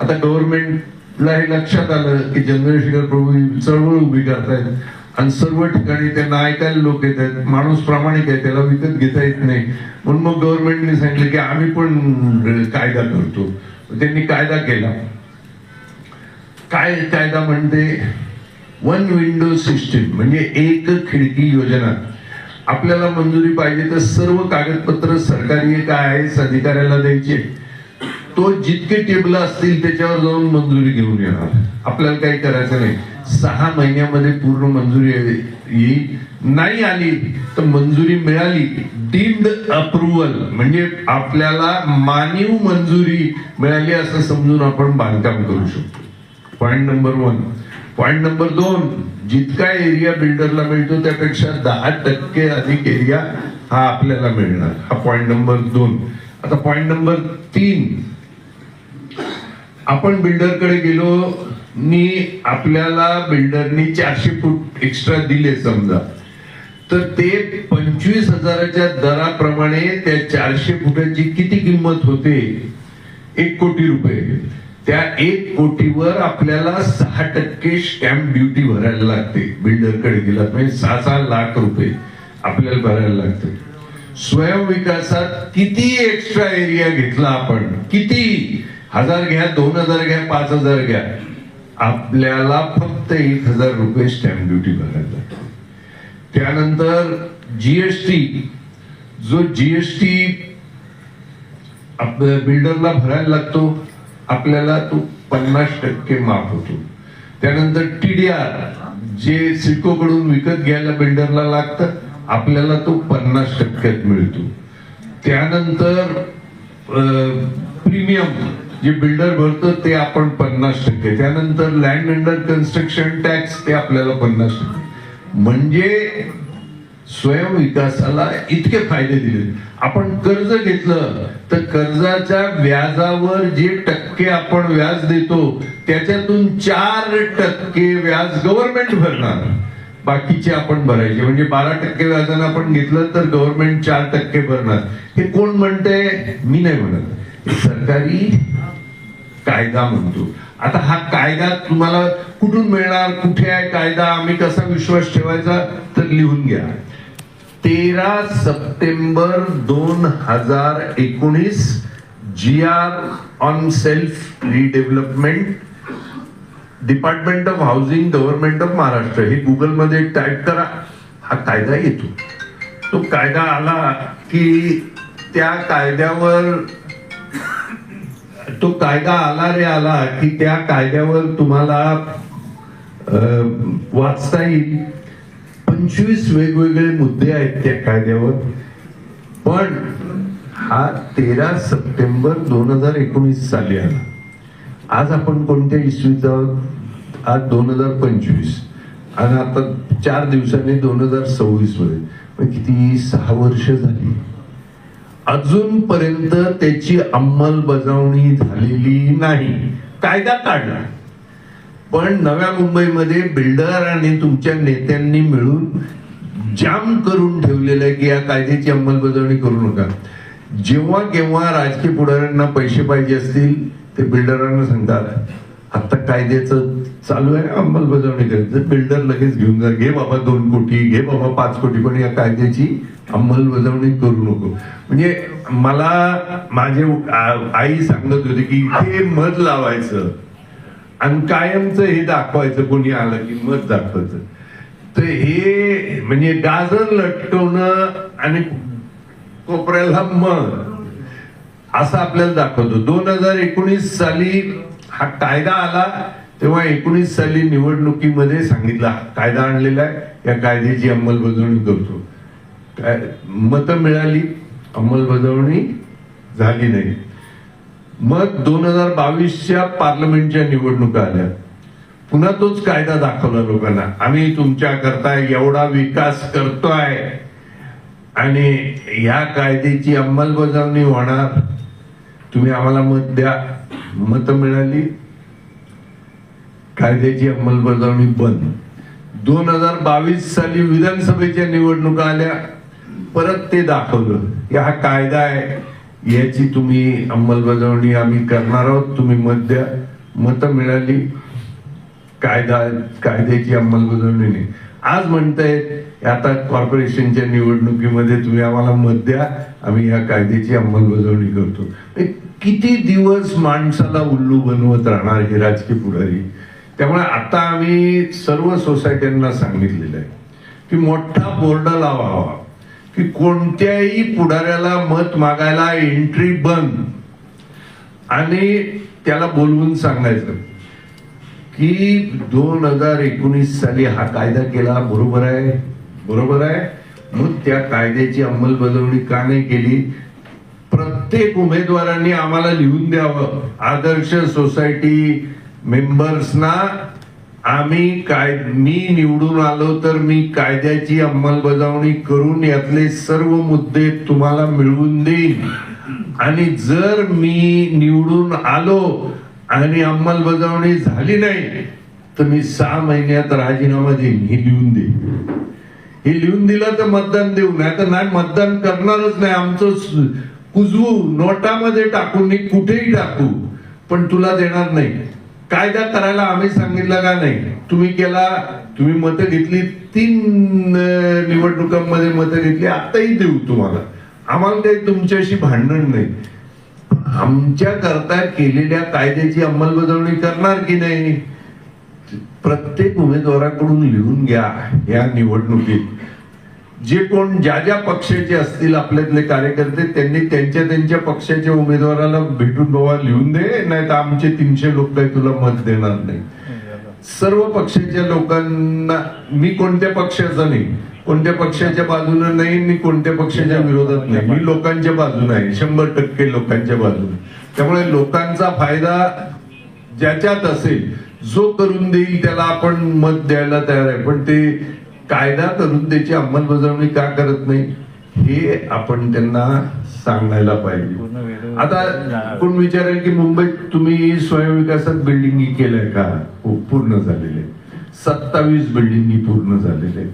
आता गव्हर्नमेंटला हे लक्षात आलं की चंद्रशेखर प्रभू चळवळ उभी करतायत आणि सर्व ठिकाणी त्यांना ऐकायला लोक येत आहेत, माणूस प्रामाणिक आहे, त्याला विकत घेता येत नाही, म्हणून मग गव्हर्नमेंटने सांगितलं की आम्ही पण कायदा करतो. त्यांनी कायदा केला. काय कायदा म्हणते? वन विंडो सिस्टीम, म्हणजे एक खिडकी योजना. आपल्याला मंजुरी पाहिजे तर सर्व कागदपत्र सरकारी काय आहे अधिकाऱ्याला द्यायचे, तो जितके टेबल असतील त्याच्यावर जाऊन मंजुरी घेऊन येणार. आपल्याला काही करायचं नाही. 6 महिन्यामध्ये पूर्ण मंजुरी येईल. नाही आली तर मंजुरी मिळाली, डीम्ड अप्रुव्हल, म्हणजे आपल्याला मानीव मंजुरी मिळाली असं समजून आपण बांधकाम करू शकतो. Point number 1. पॉइंट नंबर 2, जितका एरिया बिल्डरला मिळतो त्यापेक्षा 10% अधिक एरिया हा आपल्याला मिळणार. हा पॉइंट नंबर 2. आता पॉइंट नंबर 3, आपण बिल्डरकडे गेलो नि आपल्याला बिल्डरनी 400 फूट एक्स्ट्रा दिले समजा, तर ते 25,000च्या दराप्रमाणे त्या 400 फुटाची किती किंमत होते? 1 कोटी रुपये. त्या 1 कोटीवर आपल्याला 6% स्टॅम्प ड्युटी भरायला लागते. बिल्डरकडे गेलात म्हणजे 6 लाख रुपये आपल्याला भरायला लागते. स्वयंविकासात किती एक्स्ट्रा एरिया घेतला आपण, किती 1000 घ्या, 2000 घ्या, 5000 घ्या, आपल्याला फक्त 1000 रुपये स्टॅम्प ड्युटी भरायला लागते. त्यानंतर जीएसटी, जो जीएसटी बिल्डरला भरायला लागतो आपल्याला तो 50% माफ होतो. त्यानंतर TDR जे सिडको कडून विकत घ्यायला बिल्डरला लागतं आपल्याला तो 50% मिळतो. त्यानंतर प्रीमियम जे बिल्डर भरतो ते आपण 50%. त्यानंतर लँड अंडर कन्स्ट्रक्शन टॅक्स ते आपल्याला 50%. म्हणजे स्वयंविकासाला इतके फायदे दिले. आपण कर्ज घेतलं तर कर्जाच्या व्याजावर जे टक्के आपण व्याज देतो त्याच्यातून 4% व्याज गव्हर्नमेंट भरणार, बाकीचे आपण भरायचे. म्हणजे 12% व्याजानं आपण घेतलं तर गव्हर्नमेंट 4% भरणार. हे कोण म्हणतंय? मी नाही म्हणत, हे सरकारी कायदा म्हणतो. आता हा कायदा तुम्हाला कुठून मिळणार, कुठे आहे कायदा, आम्ही कसा विश्वास ठेवायचा, तर लिहून घ्या. 13 September 2019 GR on self redevelopment, department of housing, government of Maharashtra. हे गुगल मध्ये टाईप करा, हा कायदा येतो. तो कायदा आला की त्या कायद्यावर, तो कायदा आला की त्या कायद्यावर तुम्हाला वाचता येईल. 25 वेगवेगळे मुद्दे आहेत त्या कायद्यावर. पण हा 13 सप्टेंबर 2019 साली आला. आज आपण कोणत्या इसवीत आहोत? आज 2025 आणि आता 4 दिवसांनी 2026 मध्ये, किती 6 वर्ष झाली. अजूनपर्यंत त्याची अंमलबजावणी झालेली नाही. कायदा काढला पण नव्या मुंबईमध्ये बिल्डर आणि तुमच्या नेत्यांनी मिळून जाम करून ठेवलेलं आहे की या कायद्याची अंमलबजावणी करू नका. जेव्हा केव्हा राजकीय पुढाऱ्यांना पैसे पाहिजे असतील ते बिल्डरांना सांगतात आता कायद्याचं चालू आहे अंमलबजावणी करायचं, बिल्डर लगेच घेऊन जा, घे बाबा 2 कोटी, घे बाबा 5 कोटी, पण या कायद्याची अंमलबजावणी करू नको. म्हणजे मला माझे आई सांगत होती की हे मध लावायचं आणि कायमचं हे दाखवायचं, कोणी आलं की मध दाखवायचं. तर हे म्हणजे गाजर लटकवणं आणि कोपऱ्याला मध असं आपल्याला दाखवतो. 2019 साली हा कायदा आला तेव्हा 19 साली निवडणुकीमध्ये सांगितलं कायदा आणलेला आहे, या कायद्याची अंमलबजावणी करतो. मतं मिळाली, अंमलबजावणी झाली नाही. मग 2022च्या पार्लमेंटच्या निवडणुका आल्या, पुन्हा तोच कायदा दाखवला लोकांना, आम्ही तुमच्या करता एवढा विकास करतोय आणि ह्या कायद्याची अंमलबजावणी होणार, तुम्ही आम्हाला मत द्या. मत मिळाली, कायद्याची अंमलबजावणी बंद. 2022 साली विधानसभेच्या निवडणुका आल्या, परत ते दाखवलं की हा कायदा आहे, याची तुम्ही अंमलबजावणी आम्ही करणार आहोत, तुम्ही मत द्या. मत मिळाली, कायद्याची अंमलबजावणी नाही. आज म्हणतायत आता कॉर्पोरेशनच्या निवडणुकीमध्ये तुम्ही आम्हाला मत द्या, आम्ही या कायद्याची अंमलबजावणी करतो. किती दिवस माणसाला उल्लू बनवत राहणार हे राजकीय पुढारी. त्यामुळे आता आम्ही सर्व सोसायट्यांना सांगितलेलं आहे की मोठा बोर्ड लावावा की कोणत्याही पुढाऱ्याला मत मागायला एंट्री बंद, आणि त्याला बोलवून सांगायचं की 2019 साली हा कायदा केला, बरोबर आहे, बरोबर आहे. मग त्या कायद्याची अंमलबजावणी का नाही केली? प्रत्येक उमेदवारांनी आम्हाला लिहून द्यावं, आदर्श सोसायटी मेंबर्सना, मी निवडून आलो तर मी कायद्याची अंमलबजावणी करून यातले सर्व मुद्दे तुम्हाला मिळवून देईन, आणि जर मी निवडून आलो आणि अंमलबजावणी झाली नाही तर मी 6 महिन्यात राजीनामा देईन. हे लिहून दे. हे लिहून दिलं तर मतदान देऊ, नाही तर नाही, मतदान करणारच नाही. आमचं कुजवू, नोटामध्ये टाकू, मी कुठेही टाकू, पण तुला देणार नाही. कायदा करायला आम्ही सांगितलं का नाही? तुम्ही केला, तुम्ही मतं घेतली, 3 निवडणुकांमध्ये मतं घेतली, आताही देऊ तुम्हाला. आम्हाला काही तुमच्याशी भांडण नाही. आमच्या करता केलेल्या कायद्याची अंमलबजावणी करणार की नाही? प्रत्येक उमेदवाराकडून लिहून घ्या. या निवडणुकीत जे कोण ज्या पक्षाचे असतील आपल्यातले कार्यकर्ते, त्यांनी त्यांच्या पक्षाच्या उमेदवाराला भेटून बाबा लिहून दे, नाही तर आमचे 300 लोक काही तुला मत देणार नाही. सर्व पक्षाच्या लोकांना, मी कोणत्या पक्षाचा नाही, कोणत्या पक्षाच्या बाजूने नाही, मी कोणत्या पक्षाच्या विरोधात नाही, मी लोकांच्या बाजूने आहे, 100% लोकांच्या बाजूने. त्यामुळे लोकांचा फायदा ज्याच्यात असेल, जो करून देईल त्याला आपण मत द्यायला तयार आहे. पण ते कायदा करून त्याची अंमलबजावणी का करत नाही हे आपण त्यांना सांगायला पाहिजे. आता कोण विचारेल की मुंबईत तुम्ही स्वयंविकासात बिल्डिंगी केल्या का? हो, पूर्ण झालेले 27 बिल्डिंगी पूर्ण झालेले.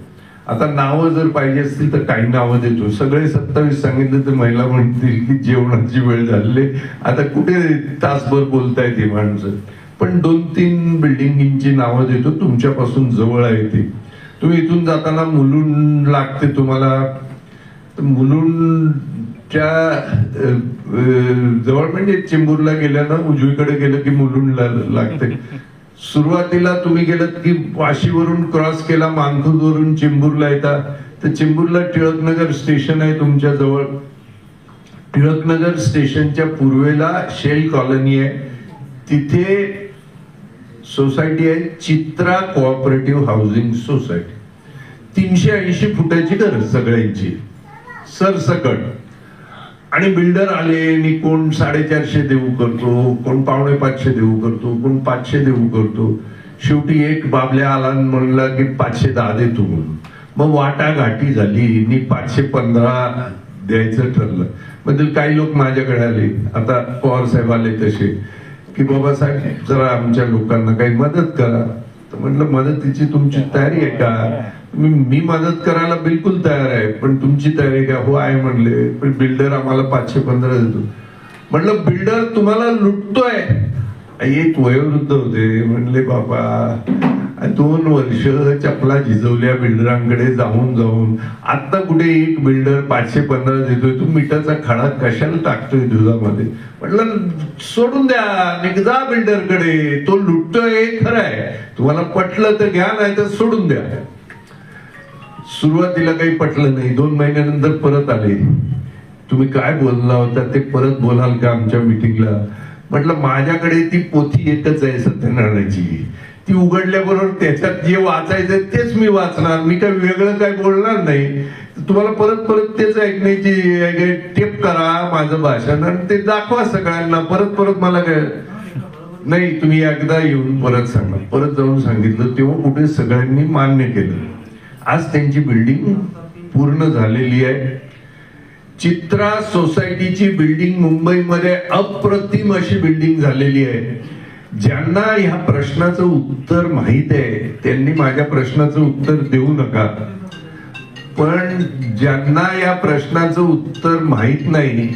आता नावं जर पाहिजे असतील तर काही नावं देतो. सगळे 27 सांगितलं तर महिला म्हणतील की जेवणाची वेळ झालेली, आता कुठे तासभर बोलताय ती माणसं. पण 2-3 बिल्डिंगची नावं देतो, तुमच्यापासून जवळ आहे ते. तुम्ही इथून जाताना मुलुंड लागते तुम्हाला, मुलुंडच्या जवळ म्हणजे चेंबूरला गेल्यानं उजवीकडे गेलं की मुलुंडला लागते. सुरुवातीला तुम्ही गेलात की वाशीवरून क्रॉस केला, मानखुर्दवरून चेंबूरला येता, तर चेंबूरला टिळकनगर स्टेशन आहे तुमच्या जवळ. टिळकनगर स्टेशनच्या पूर्वेला शेल कॉलनी आहे, तिथे सोसायटी आहे चित्रा कोऑपरेटिव्ह हाऊसिंग सोसायटी. 380 फुटाची घर सगळ्यांची सरसकट. आणि बिल्डर आले आणि कोण 450 देऊ करतो, कोण 550 देऊ करतो, कोण 500 देऊ करतो. शेवटी एक बाबल्या आला म्हणला की 510 देतो म्हणून. मग वाटाघाटी झाली, मी 515 द्यायचं ठरलं. म्हणजे काही लोक माझ्याकडे आले, आता पवार साहेब आले तसे, की बाबा साहेब जरा आमच्या लोकांना काही मदत करा. तर म्हटलं मदतीची तुमची तयारी आहे का? मी मदत करायला बिलकुल तयार आहे, पण तुमची तयारी का? हो आहे म्हणले. पण बिल्डर आम्हाला 515 देतो. म्हटलं बिल्डर तुम्हाला लुटतोय. एक वयोवृद्ध होते, म्हणले बाबा 2 वर्ष चपला झिजवल्या बिल्डरांकडे जाऊन जाऊन, आता कुठे एक बिल्डर 515 देतोय, तू मिठाचा खडा कशाला टाकतोय दुधामध्ये? म्हटलं सोडून द्या, निघा बिल्डरकडे, तो लुटतोय खरं आहे, तुम्हाला पटलं तर घ्या, नाही तर सोडून द्या. सुरुवातीला काही पटलं नाही, 2 महिन्यानंतर परत आले. तुम्ही काय बोलला होता ते परत बोलाल का आमच्या मीटिंगला? म्हटलं माझ्याकडे ती पोथी एकच आहे सत्यनारायणाची, ती उघडल्याबरोबर त्याच्यात जे वाचायचं तेच मी वाचणार, मी काय वेगळं काय बोलणार नाही. तुम्हाला परत परत तेच ऐकण्याची टेप करा माझं भाषण आणि ते दाखवा सगळ्यांना. परत परत मला काय नाही, तुम्ही एकदा येऊन परत सांगा. परत जाऊन सांगितलं तेव्हा कुठे सगळ्यांनी मान्य केलं. आज त्यांची बिल्डिंग पूर्ण झालेली आहे. चित्रा सोसायटीची बिल्डिंग मुंबईमध्ये अप्रतिम अशी बिल्डिंग झालेली आहे. ज्यांना ह्या प्रश्नाचं उत्तर माहित आहे त्यांनी माझ्या प्रश्नाचं उत्तर देऊ नका, पण ज्यांना या प्रश्नाचं उत्तर माहित नाही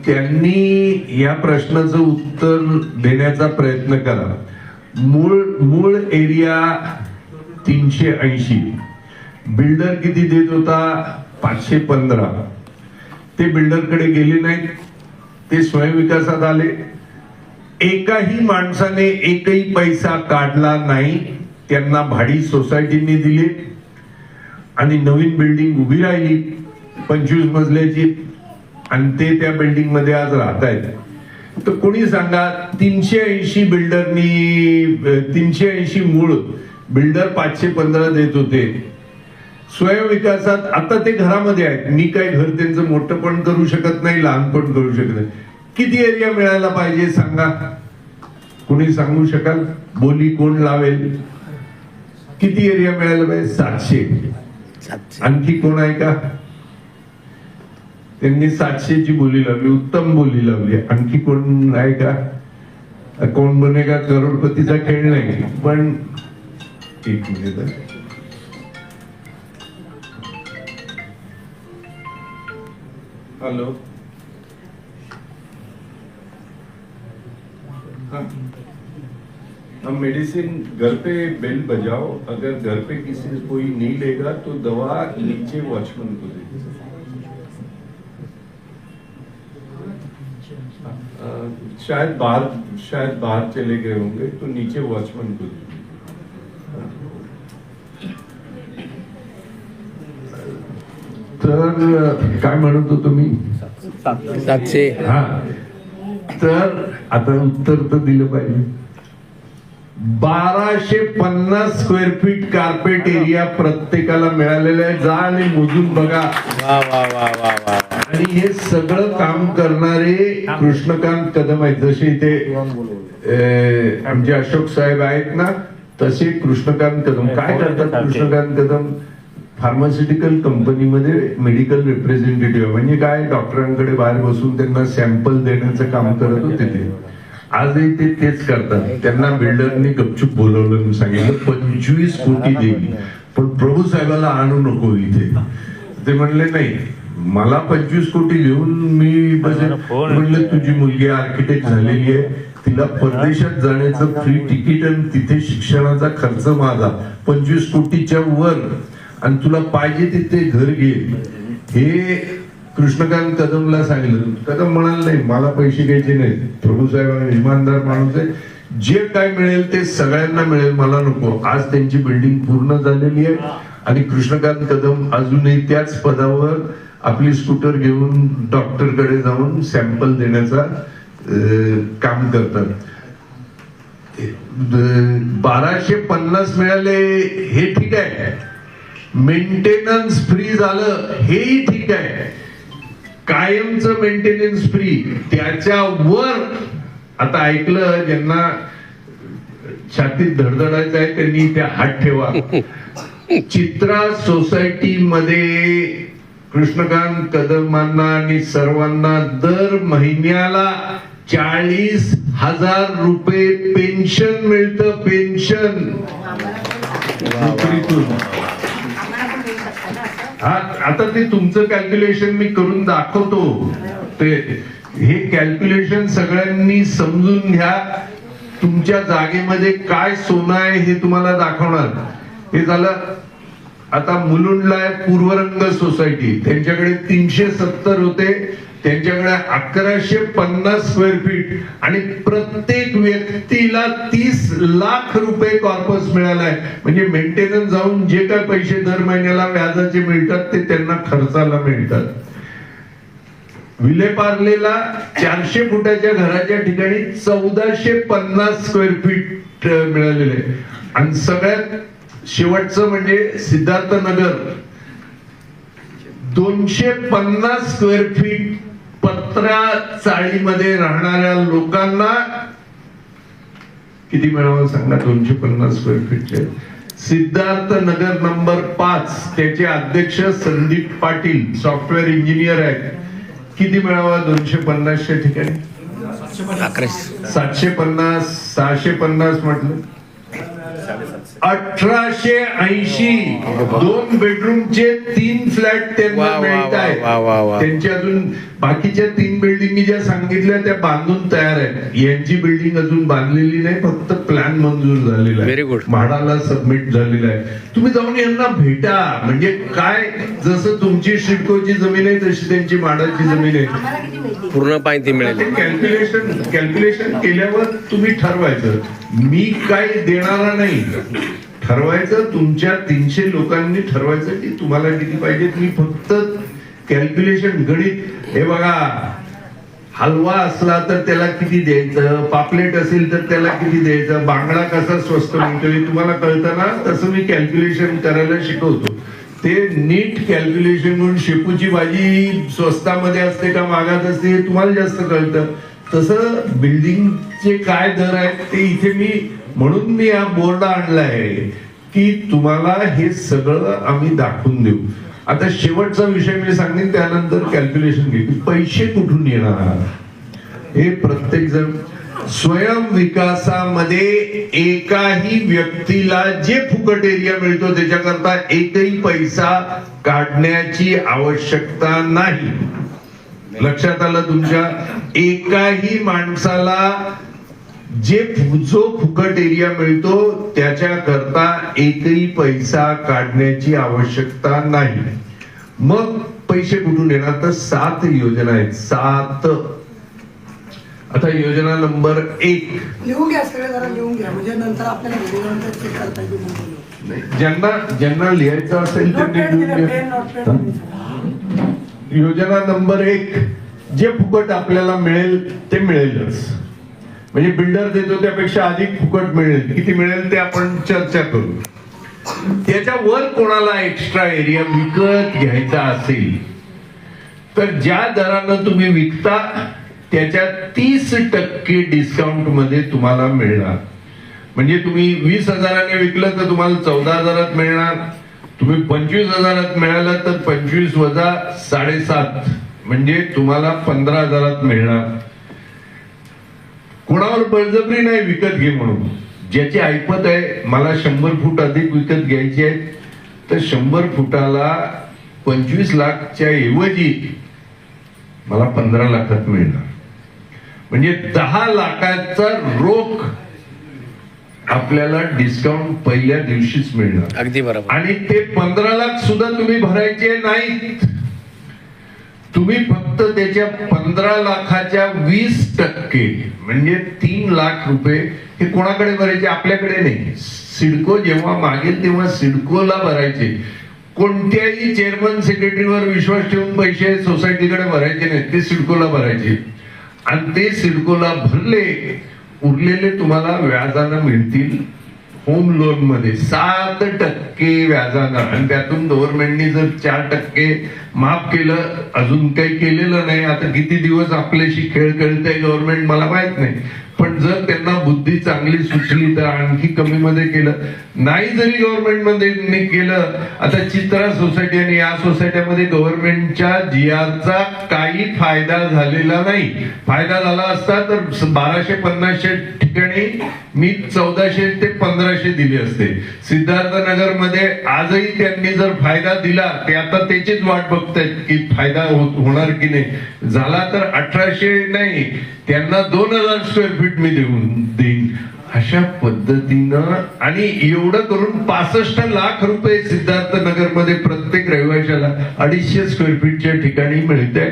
त्यांनी या प्रश्नाचं उत्तर देण्याचा प्रयत्न करा. मूळ एरिया 380, बिल्डर किती देत होता 515. ते बिल्डरकडे गेले नाहीत, ते स्वयंविकासात आले. एकाही माणसाने एकही पैसा काढला नाही, त्यांना भाडी सोसायटीने दिली आणि नवीन बिल्डिंग उभी राहिली 25 मजल्याची आणि ते त्या बिल्डिंग मध्ये आज राहत आहेत. तर कोणी सांगा 380 बिल्डरनी 380 मूळ बिल्डर 515 देत होते स्वयंविकासात. आता ते घरामध्ये आहेत, मी काही घर त्यांचं मोठं पण करू शकत नाही, लहान पण करू शकत नाही. किती एरिया मिळायला पाहिजे सांगा, कोणी सांगू शकाल? बोली कोण लावेल? किती एरिया मिळायला पाहिजे? 700. आणखी कोण आहे का? त्यांनी 700 ची बोली लावली, उत्तम बोली लावली. आणखी कोण आहे का? कोण बनेगा करोडपतीचा खेळ नाही, पण एक मिनिट. हेलो, हम मेडिसिन घर पे बेल बजाओ, अगर घर पे किसी कोई नहीं लेगा तो दवा नीचे वॉचमैन को दे. शायद बाहर चले गए होंगे तो नीचे वॉचमैन को दे. तर काय म्हणत होतो मी? 700. हा, तर आता उत्तर तर दिलं पाहिजे. 1250 स्क्वेअर फीट कार्पेट एरिया प्रत्येकाला मिळालेला आहे. जा आणि मोजून बघा. वा वा वा वा वा. आणि हे सगळं काम करणारे कृष्णकांत कदम आहेत. जसे इथे आमचे अशोक साहेब आहेत ना, तसे कृष्णकांत कदम काय करतात? कृष्णकांत कदम फार्मास्युटिकल कंपनीमध्ये मेडिकल रिप्रेझेंटेटिव्ह, म्हणजे काय, डॉक्टरांकडे बाहेर बसून त्यांना सॅम्पल देण्याचं काम करत होते ते. आजही ते तेच करतात. त्यांना बिल्डरनी गपचूप बोलवलं आणि सांगितलं 25 कोटी देईल, पण प्रभू साहेबाला आणू नको इथे. ते म्हणले नाही, मला 25 कोटी घेऊन मी बसेल. म्हणलं तुझी मुलगी आर्किटेक्ट झालेली आहे, तिला परदेशात जाण्याचं फ्री तिकीट आणि तिथे शिक्षणाचा खर्च माझा 25 कोटीच्या वर, आणि तुला पाहिजे तिथे घर घे. हे कृष्णकांत कदमला सांगितलं. कदम म्हणाल नाही, मला पैसे घ्यायचे नाहीत, प्रभू साहेब इमानदार माणूस आहे, जे काय मिळेल ते सगळ्यांना मिळेल, मला नको. आज त्यांची बिल्डिंग पूर्ण झालेली आहे आणि कृष्णकांत कदम अजूनही त्याच पदावर आपली स्कूटर घेऊन डॉक्टरकडे जाऊन सॅम्पल देण्याचा काम करतात. 1250 मिळाले हे ठीक आहे, मेंटेनन्स फ्री झालं हेही ठीक आहे, कायमचं मेंटेनन्स फ्री त्याच्यावर. आता ऐकलं, ज्यांना छातीत धडधडायचं आहे त्यांनी त्या हात ठेवा. चित्रा सोसायटी मध्ये कृष्णकांत कदमांना आणि सर्वांना दर महिन्याला 40,000 रुपये पेन्शन मिळतं. पेन्शन नोकरीतून. आता ते तुमचं कॅल्क्युलेशन मी करून दाखवतो. ते हे कॅल्क्युलेशन सगळ्यांनी समजून घ्या. तुमच्या जागेमध्ये काय सोनं आहे हे तुम्हाला दाखवणार. हे झालं. आता मुलुंडला आहे पूर्वरंग सोसायटी, त्यांच्याकडे 370 होते, त्यांच्याकडे 1150 स्क्वेअर फीट आणि प्रत्येक व्यक्तीला 30 लाख रुपये कॉर्पस मिळालाय. म्हणजे मेंटेनन्स जाऊन जे काय पैसे दर महिन्याला व्याजाचे मिळतात ते त्यांना खर्चाला मिळतात. विलेपार्लेला 400 फुटाच्या घराच्या ठिकाणी 1450 स्क्वेअर फीट मिळालेले. आणि सगळ्यात शेवटचं म्हणजे सिद्धार्थनगर 250 स्क्वेअर फीट पत्रा चाळीमध्ये राहणाऱ्या लोकांना किती मिळावं सांगा? 250 स्क्वेअर फीटचे. सिद्धार्थनगर नंबर 5, त्याचे अध्यक्ष संदीप पाटील सॉफ्टवेअर इंजिनियर आहेत. किती मिळावा 250च्या ठिकाणी 750 650 म्हटलं 1880 2 बेडरूमचे 3 फ्लॅट त्यांना वा, वा, मिळत आहेत. वा, वा, वा. त्यांची अजून बाकीच्या 3 बिल्डिंगी ज्या सांगितल्या त्या बांधून तयार आहेत. यांची बिल्डिंग अजून बांधलेली नाही, फक्त प्लॅन मंजूर झालेला Very आहे, good. म्हाडाला सबमिट झालेला आहे. तुम्ही जाऊन यांना भेटा. म्हणजे काय, जसं तुमची सिडकोची जमीन आहे तशी त्यांची म्हाडाची जमीन आहे. पूर्ण माहिती मिळेल. कॅल्क्युलेशन केल्यावर तुम्ही ठरवायचं. मी काय देणारा नाही, ठरवायचं तुमच्या 300 लोकांनी ठरवायचं की तुम्हाला किती पाहिजे. तुम्ही फक्त कॅल्क्युलेशन, गणित. हे बघा, हलवा असला तर त्याला किती द्यायचं, पापलेट असेल तर त्याला किती द्यायचं, बांगडा कसा स्वस्त मिळतोय तुम्हाला कळतं ना. तसं मी कॅल्क्युलेशन करायला शिकवतो. ते नीट कॅल्क्युलेशन म्हणून शेपूची भाजी स्वस्तामध्ये असते का महागात असते हे तुम्हाला जास्त कळतं. तसं बिल्डिंगचे काय दर आहेत ते इथे म्हणून मी हा बोर्ड आणला आहे की तुम्हाला हे सगळं आम्ही दाखवून देऊ. आता शेवटचा विषय मी सांगेन, त्यानंतर कॅल्क्युलेशन घेऊ. पैसे कुठून येणार हे प्रत्येक जण. स्वयं विकासामध्ये एकाही व्यक्तीला जे फुकट एरिया मिळतो त्याच्याकरता एकही पैसा काढण्याची आवश्यकता नाही. लक्षात आलं तुमच्या? एकाही माणसाला जो फुकट एरिया मिळतो त्याच्याकरता एकही पैसा काढण्याची आवश्यकता नाही. मग पैसे कुठून येणार? तर 7 योजना आहेत. 7. आता योजना नंबर 1 लिहून घ्या, सगळे जरा लिहून घ्या, म्हणजे नंतर आपल्याला व्हिडिओ चेक करता येईल. ज्यांना लिहायचं असेल त्यांनी लिहून घ्या. योजना नंबर 1, जे फुकट आपल्याला मिळेल ते मिळेलच. म्हणजे बिल्डर देतो त्यापेक्षा अधिक फुकट मिळेल. किती मिळेल ते आपण चर्चा करू. त्याच्या वर कोणाला एक्स्ट्रा एरिया विकत घ्यायचा असेल तर ज्या दरानं तुम्ही विकता त्याच्या 30% डिस्काउंट मध्ये तुम्हाला मिळणार. म्हणजे तुम्ही 20,000 विकलं तर तुम्हाला 14,000 मिळणार. तुम्ही 25,000 मिळालं तर 25 वजा 7.5 म्हणजे तुम्हाला 15,000 मिळणार. कोणावर बळजबरी नाही विकत घे म्हणून. ज्याची ऐपत आहे, मला 100 फूट अधिक विकत घ्यायचे आहेत तर 100 फुटाला 25 लाखच्या ऐवजी मला 15 लाखात मिळणार. म्हणजे 10 लाखाचा रोख आपल्याला डिस्काउंट पहिल्या दिवशीच मिळणार. अगदी बरोबर. आणि ते 15 लाख सुद्धा तुम्ही भरायचे नाहीत. तुम्ही फक्त त्याच्या 15 लाखाच्या 20% म्हणजे 3 लाख रुपये हे कोणाकडे भरायचे? आपल्याकडे नाही. सिडको जेव्हा मागेल तेव्हा सिडकोला भरायचे. कोणत्याही चेअरमन सेक्रेटरीवर विश्वास ठेवून पैसे सोसायटीकडे भरायचे नाही, ते सिडकोला भरायचे. आणि ते सिडकोला भरले, उरलेले तुम्हाला व्याजानं मिळतील. होम लोन मध्ये 7% व्याजानं. आणि त्यातून गव्हर्नमेंटनी जर 4% माफ केलं, अजून काही केलेलं नाही. आता किती दिवस आपल्याशी खेळ खेळतंय गव्हर्नमेंट मला माहित नाही, पण जर त्यांना बुद्धी चांगली सुचली तर आणखी कमी मध्ये केलं. नाही जरी गव्हर्नमेंट मध्ये केलं, आता चित्रा सोसायटी आणि या सोसायटीमध्ये गव्हर्नमेंटच्या GR काही फायदा झालेला नाही. फायदा झाला असता तर 1250 ठिकाणी मी 1400 ते 1500 दिले असते. सिद्धार्थनगर मध्ये आजही त्यांनी जर फायदा दिला ते आता त्याचीच वाट बघतायत की फायदा होणार की नाही. झाला तर 1800 नाही, त्यांना 2000 स्क्वेअर फीट मी देईन. अशा पद्धतीनं. आणि एवढं करून 65 लाख रुपये सिद्धार्थनगर मध्ये प्रत्येक रहिवाशाला 250 स्क्वेअर फीटच्या ठिकाणी मिळते.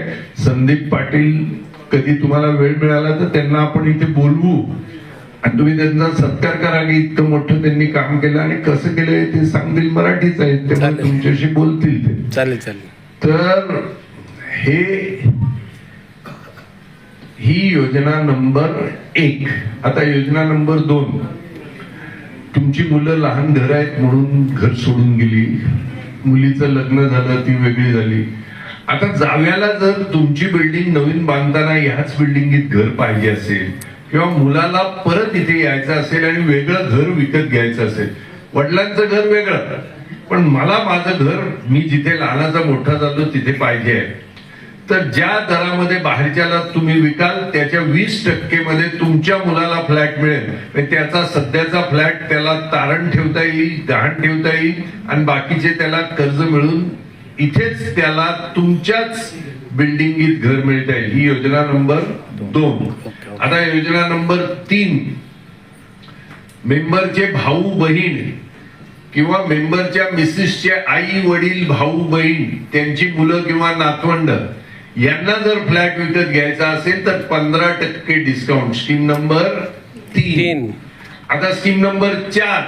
संदीप पाटील, कधी तुम्हाला वेळ मिळाला तर त्यांना आपण इथे बोलवू आणि तुम्ही त्यांचा सत्कार करा की इतकं मोठं त्यांनी काम केलं आणि कसं केलंय ते सांगतील. मराठीच आहेत त्यामुळे तुमच्याशी बोलतील ते. चालेल चालेल. तर ही योजना नंबर 1. आता योजना नंबर 2, तुमची मुलं लहान घर आहेत म्हणून घर सोडून गेली, मुलीचं लग्न झालं ती वेगळी झाली. आता जाव्याला जर तुमची बिल्डिंग नवीन बांधताना ह्याच बिल्डिंगीत घर पाहिजे असेल किंवा मुलाला परत इथे यायचं असेल आणि वेगळं घर विकत घ्यायचं असेल, वडिलांचं घर वेगळं पण मला माझं घर मी जिथे लहानाचा मोठा झालो तिथे पाहिजे आहे, तर ज्या दरामध्ये बाहेरच्याला तुम्ही विकाल त्याच्या 20% मध्ये तुमच्या मुलाला फ्लॅट मिळेल. म्हणजे त्याचा सध्याचा फ्लॅट त्याला तारण ठेवता येईल, गहाण ठेवता येईल आणि बाकीचे त्याला कर्ज मिळून इथेच त्याला तुमच्याच बिल्डिंगीत घर मिळता येईल. ही योजना नंबर 2. आता योजना नंबर 3, मेंबरचे भाऊ बहीण किंवा मेंबरच्या मिसेसचे आई वडील भाऊ बहीण त्यांची मुलं किंवा नातवंड यांना जर फ्लॅट विकत घ्यायचा असेल तर 15% डिस्काउंट. Scheme number 3. आता स्कीम नंबर 4,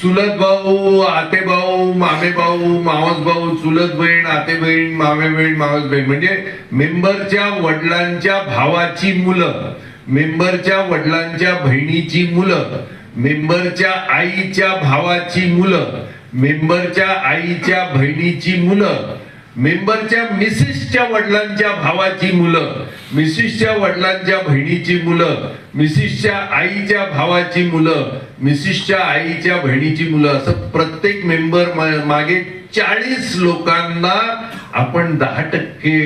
चुलत भाऊ, आते भाऊ, मामे भाऊ, मावस भाऊ, चुलत बहीण, आते बहीण, मामे बहीण, मावस बहीण म्हणजे मेंबरच्या वडिलांच्या भावाची मुलं, मेंबरच्या वडिलांच्या बहिणीची मुलं, मेंबरच्या आईच्या भावाची मुलं, मेंबरच्या आईच्या बहिणीची मुलं, मेंबरच्या मिसेसच्या वडिलांच्या भावाची मुलं, मिसेसच्या वडिलांच्या बहिणीची मुलं, मिसेसच्या आईच्या भावाची मुलं, मिसेसच्या आईच्या बहिणीची मुलं, असं प्रत्येक मेंबर मागे 40 लोकांना आपण 10%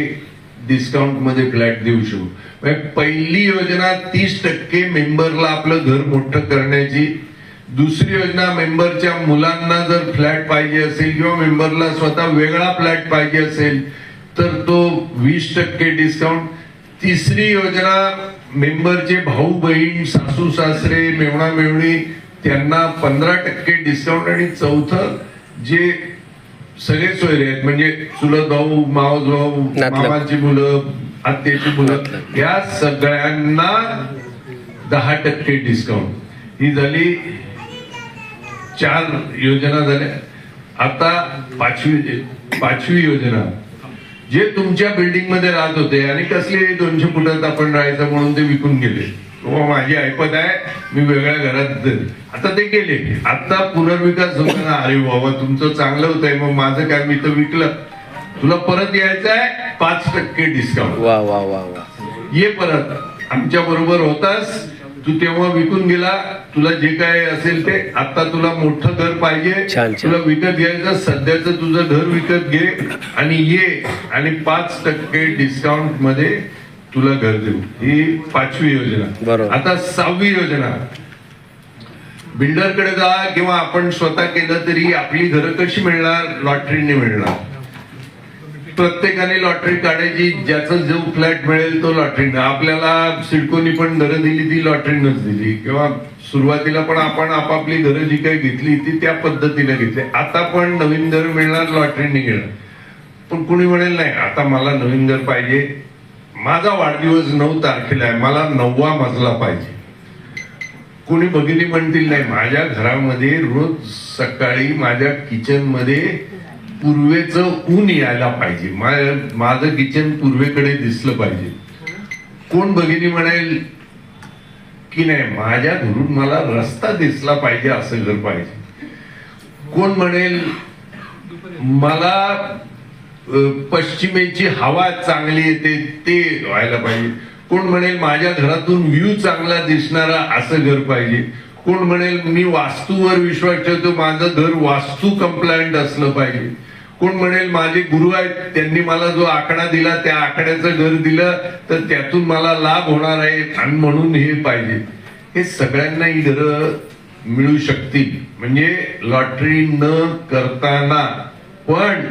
डिस्काउंट मध्ये फ्लॅट देऊ शकू. पहिली योजना 30% मेंबरला आपलं घर मोठं करण्याची. दुसरी योजना मेंबरच्या मुलांना जर फ्लॅट पाहिजे असेल किंवा मेंबरला स्वतः वेगळा फ्लॅट पाहिजे असेल तर तो 20% डिस्काउंट. तिसरी योजना मेंबरचे भाऊ बहीण, सासू सासरे, मेवणा मेवणी त्यांना 15% डिस्काउंट. आणि चौथं जे सगळे सोयरे आहेत म्हणजे चुलत भाऊ, मावस भाऊ, मामाची मुलं, आत्याची मुलं या सगळ्यांना 10% डिस्काउंट. ही झाली 4 योजना झाल्या. आता पाचवी योजना, जे तुमच्या बिल्डिंग मध्ये राहत होते आणि कसले 200 फुटात आपण राहायचं म्हणून ते विकून गेले, माझी ऐपत आहे मी वेगळ्या घरात, आता ते गेले. आता पुनर्विकास होताना अरे बाबा तुमचं चांगलं होत आहे, मग माझं काय, मी तर विकलं, तुला परत यायचं आहे 5% डिस्काउंट. वा वा वा वा. ये परत आमच्या बरोबर होतास तू, तेव्हा विकून गेला, तुला जे काय असेल ते, आता तुला मोठं घर पाहिजे, तुला विकत घ्यायचं, सध्याचं तुझं घर विकत घे आणि ये आणि 5% डिस्काउंट मध्ये तुला घर देऊ. ही 5वी योजना. आता 6वी योजना, बिल्डरकडे जा किंवा आपण स्वतः केलं तरी आपली घरं कशी मिळणार, लॉटरीने मिळणार. प्रत्येकाने लॉटरी काढायची, ज्याचा जो फ्लॅट मिळेल तो लॉटरीनं. आपल्याला सिडकोनी पण घरं दिली ती लॉटरीनच दिली किंवा सुरुवातीला पण आपण आपापली घरं जी काही घेतली ती त्या पद्धतीने घेतली. आता पण नवीन घर मिळणार लॉटरीने घेणार. पण कुणी म्हणेल नाही आता मला नवीन घर पाहिजे, माझा वाढदिवस 9 तारखेला आहे, मला 9वा मजला पाहिजे. कोणी भगिनी म्हणतील नाही माझ्या घरामध्ये रोज सकाळी माझ्या किचन मध्ये पूर्वेचं ऊन यायला पाहिजे, माझं किचन पूर्वेकडे दिसलं पाहिजे. कोण भगिनी म्हणेल की नाही माझ्या घरून मला रस्ता दिसला पाहिजे असं घर पाहिजे. कोण म्हणेल मला पश्चिमेची हवा चांगली येते ते व्हायला पाहिजे. कोण म्हणेल माझ्या घरातून व्ह्यू चांगला दिसणारा असं घर पाहिजे. कोण म्हणेल मी वास्तूवर विश्वास ठेवतो, माझं घर वास्तू कंप्लायंट असलं पाहिजे. कोण म्हणेल माझे गुरु आहेत त्यांनी मला जो आकडा दिला त्या आकड्याचं घर दिलं तर त्यातून मला लाभ होणार आहे आणि म्हणून हे पाहिजे. हे सगळ्यांना ही घरं मिळू शकतील म्हणजे लॉटरी न करताना. पण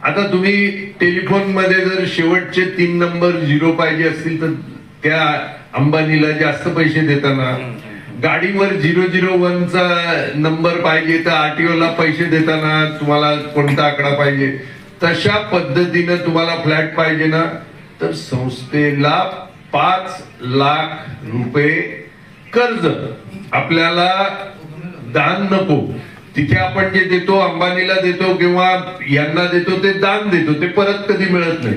आता तुम्ही टेलिफोन मध्ये जर शेवटचे 3 नंबर 0 पाहिजे असतील तर त्या अंबानीला जास्त पैसे देताना, गाडीवर 001चा नंबर पाहिजे तर RTO ला पैसे देताना तुम्हाला कोणता आकडा पाहिजे, तशा पद्धतीनं तुम्हाला फ्लॅट पाहिजे ना तर संस्थेला 5 लाख रुपये कर्ज, आपल्याला दान नको. तिथे आपण जे देतो अंबानीला देतो किंवा यांना देतो ते दान देतो, ते परत कधी मिळत नाही.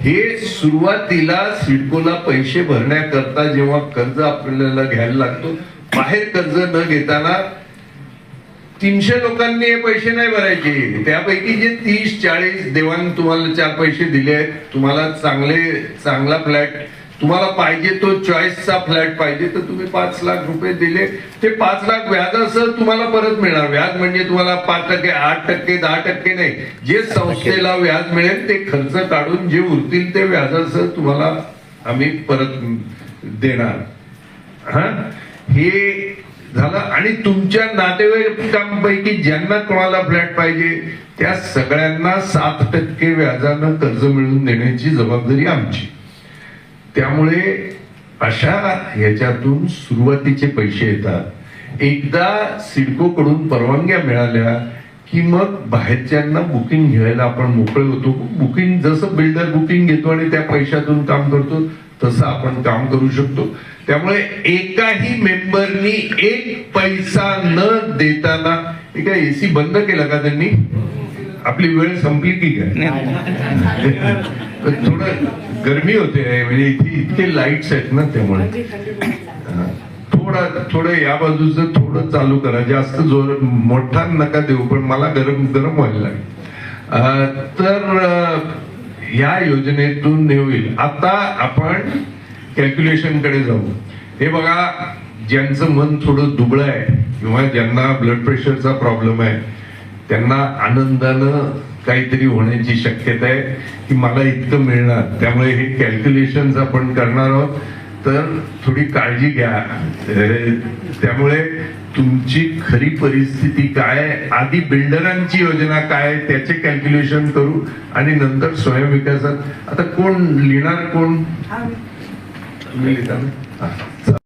हे सुरुवातीला सिडकोला पैसे भरण्याकरता जेव्हा कर्ज आपल्याला घ्यायला लागतो, बाहेर कर्ज न घेताना 300 लोकांनी हे पैसे नाही भरायचे. त्यापैकी जे 30-40 देवांनी तुम्हाला 4 पैसे दिले आहेत, तुम्हाला चांगला फ्लॅट तुम्हाला पाहिजे तो चॉईसचा फ्लॅट पाहिजे तर तुम्ही 5 लाख रुपये दिले, ते 5 लाख व्याजासह तुम्हाला परत मिळणार. व्याज म्हणजे तुम्हाला 5%, 8%, 10% नाही, जे संस्थेला व्याज मिळेल ते खर्च काढून जे उरतील ते व्याजासह तुम्हाला आम्ही परत देणार. हा, हे झालं. आणि तुमच्या नातेवाईकांपैकी ज्यांना कोणाला फ्लॅट पाहिजे त्या सगळ्यांना 7% व्याजानं कर्ज मिळवून देण्याची जबाबदारी आमची. त्यामुळे अशा ह्याच्यातून सुरुवातीचे पैसे येतात. एकदा सिडको कडून परवानग्या मिळाल्या की मग बाहेरच्यांना बुकिंग घ्यायला आपण मोकळे होतो. बुकिंग जसं बिल्डर बुकिंग घेतो आणि त्या पैशातून काम करतो तसं आपण काम करू शकतो. त्यामुळे एकाही मेंबरनी 1 पैसा न देताना, काय एसी बंद केला का त्यांनी? आपली वेळ संपली की काय? थोडं गरमी होते म्हणजे इथे इतके लाईट्स आहेत ना, त्यामुळे थोडं या बाजूचं थोडं चालू करा. जास्त जोर मोठा नका देऊ, पण मला गरम गरम व्हायला लागेल. तर या योजनेतून हे होईल. आता आपण कॅल्क्युलेशन कडे जाऊ. हे बघा, ज्यांचं मन थोडं दुबळं आहे किंवा ज्यांना ब्लड प्रेशरचा प्रॉब्लेम आहे त्यांना आनंदानं काहीतरी होण्याची शक्यता आहे की मला इतकं मिळणार. त्यामुळे हे कॅल्क्युलेशन आपण करणार आहोत, तर थोडी काळजी घ्या. त्यामुळे तुमची खरी परिस्थिती काय आहे, आधी बिल्डरांची योजना काय आहे त्याचे कॅल्क्युलेशन करू आणि नंतर स्वयं विकासात. आता कोण लिहिणार? कोण लिहिणार?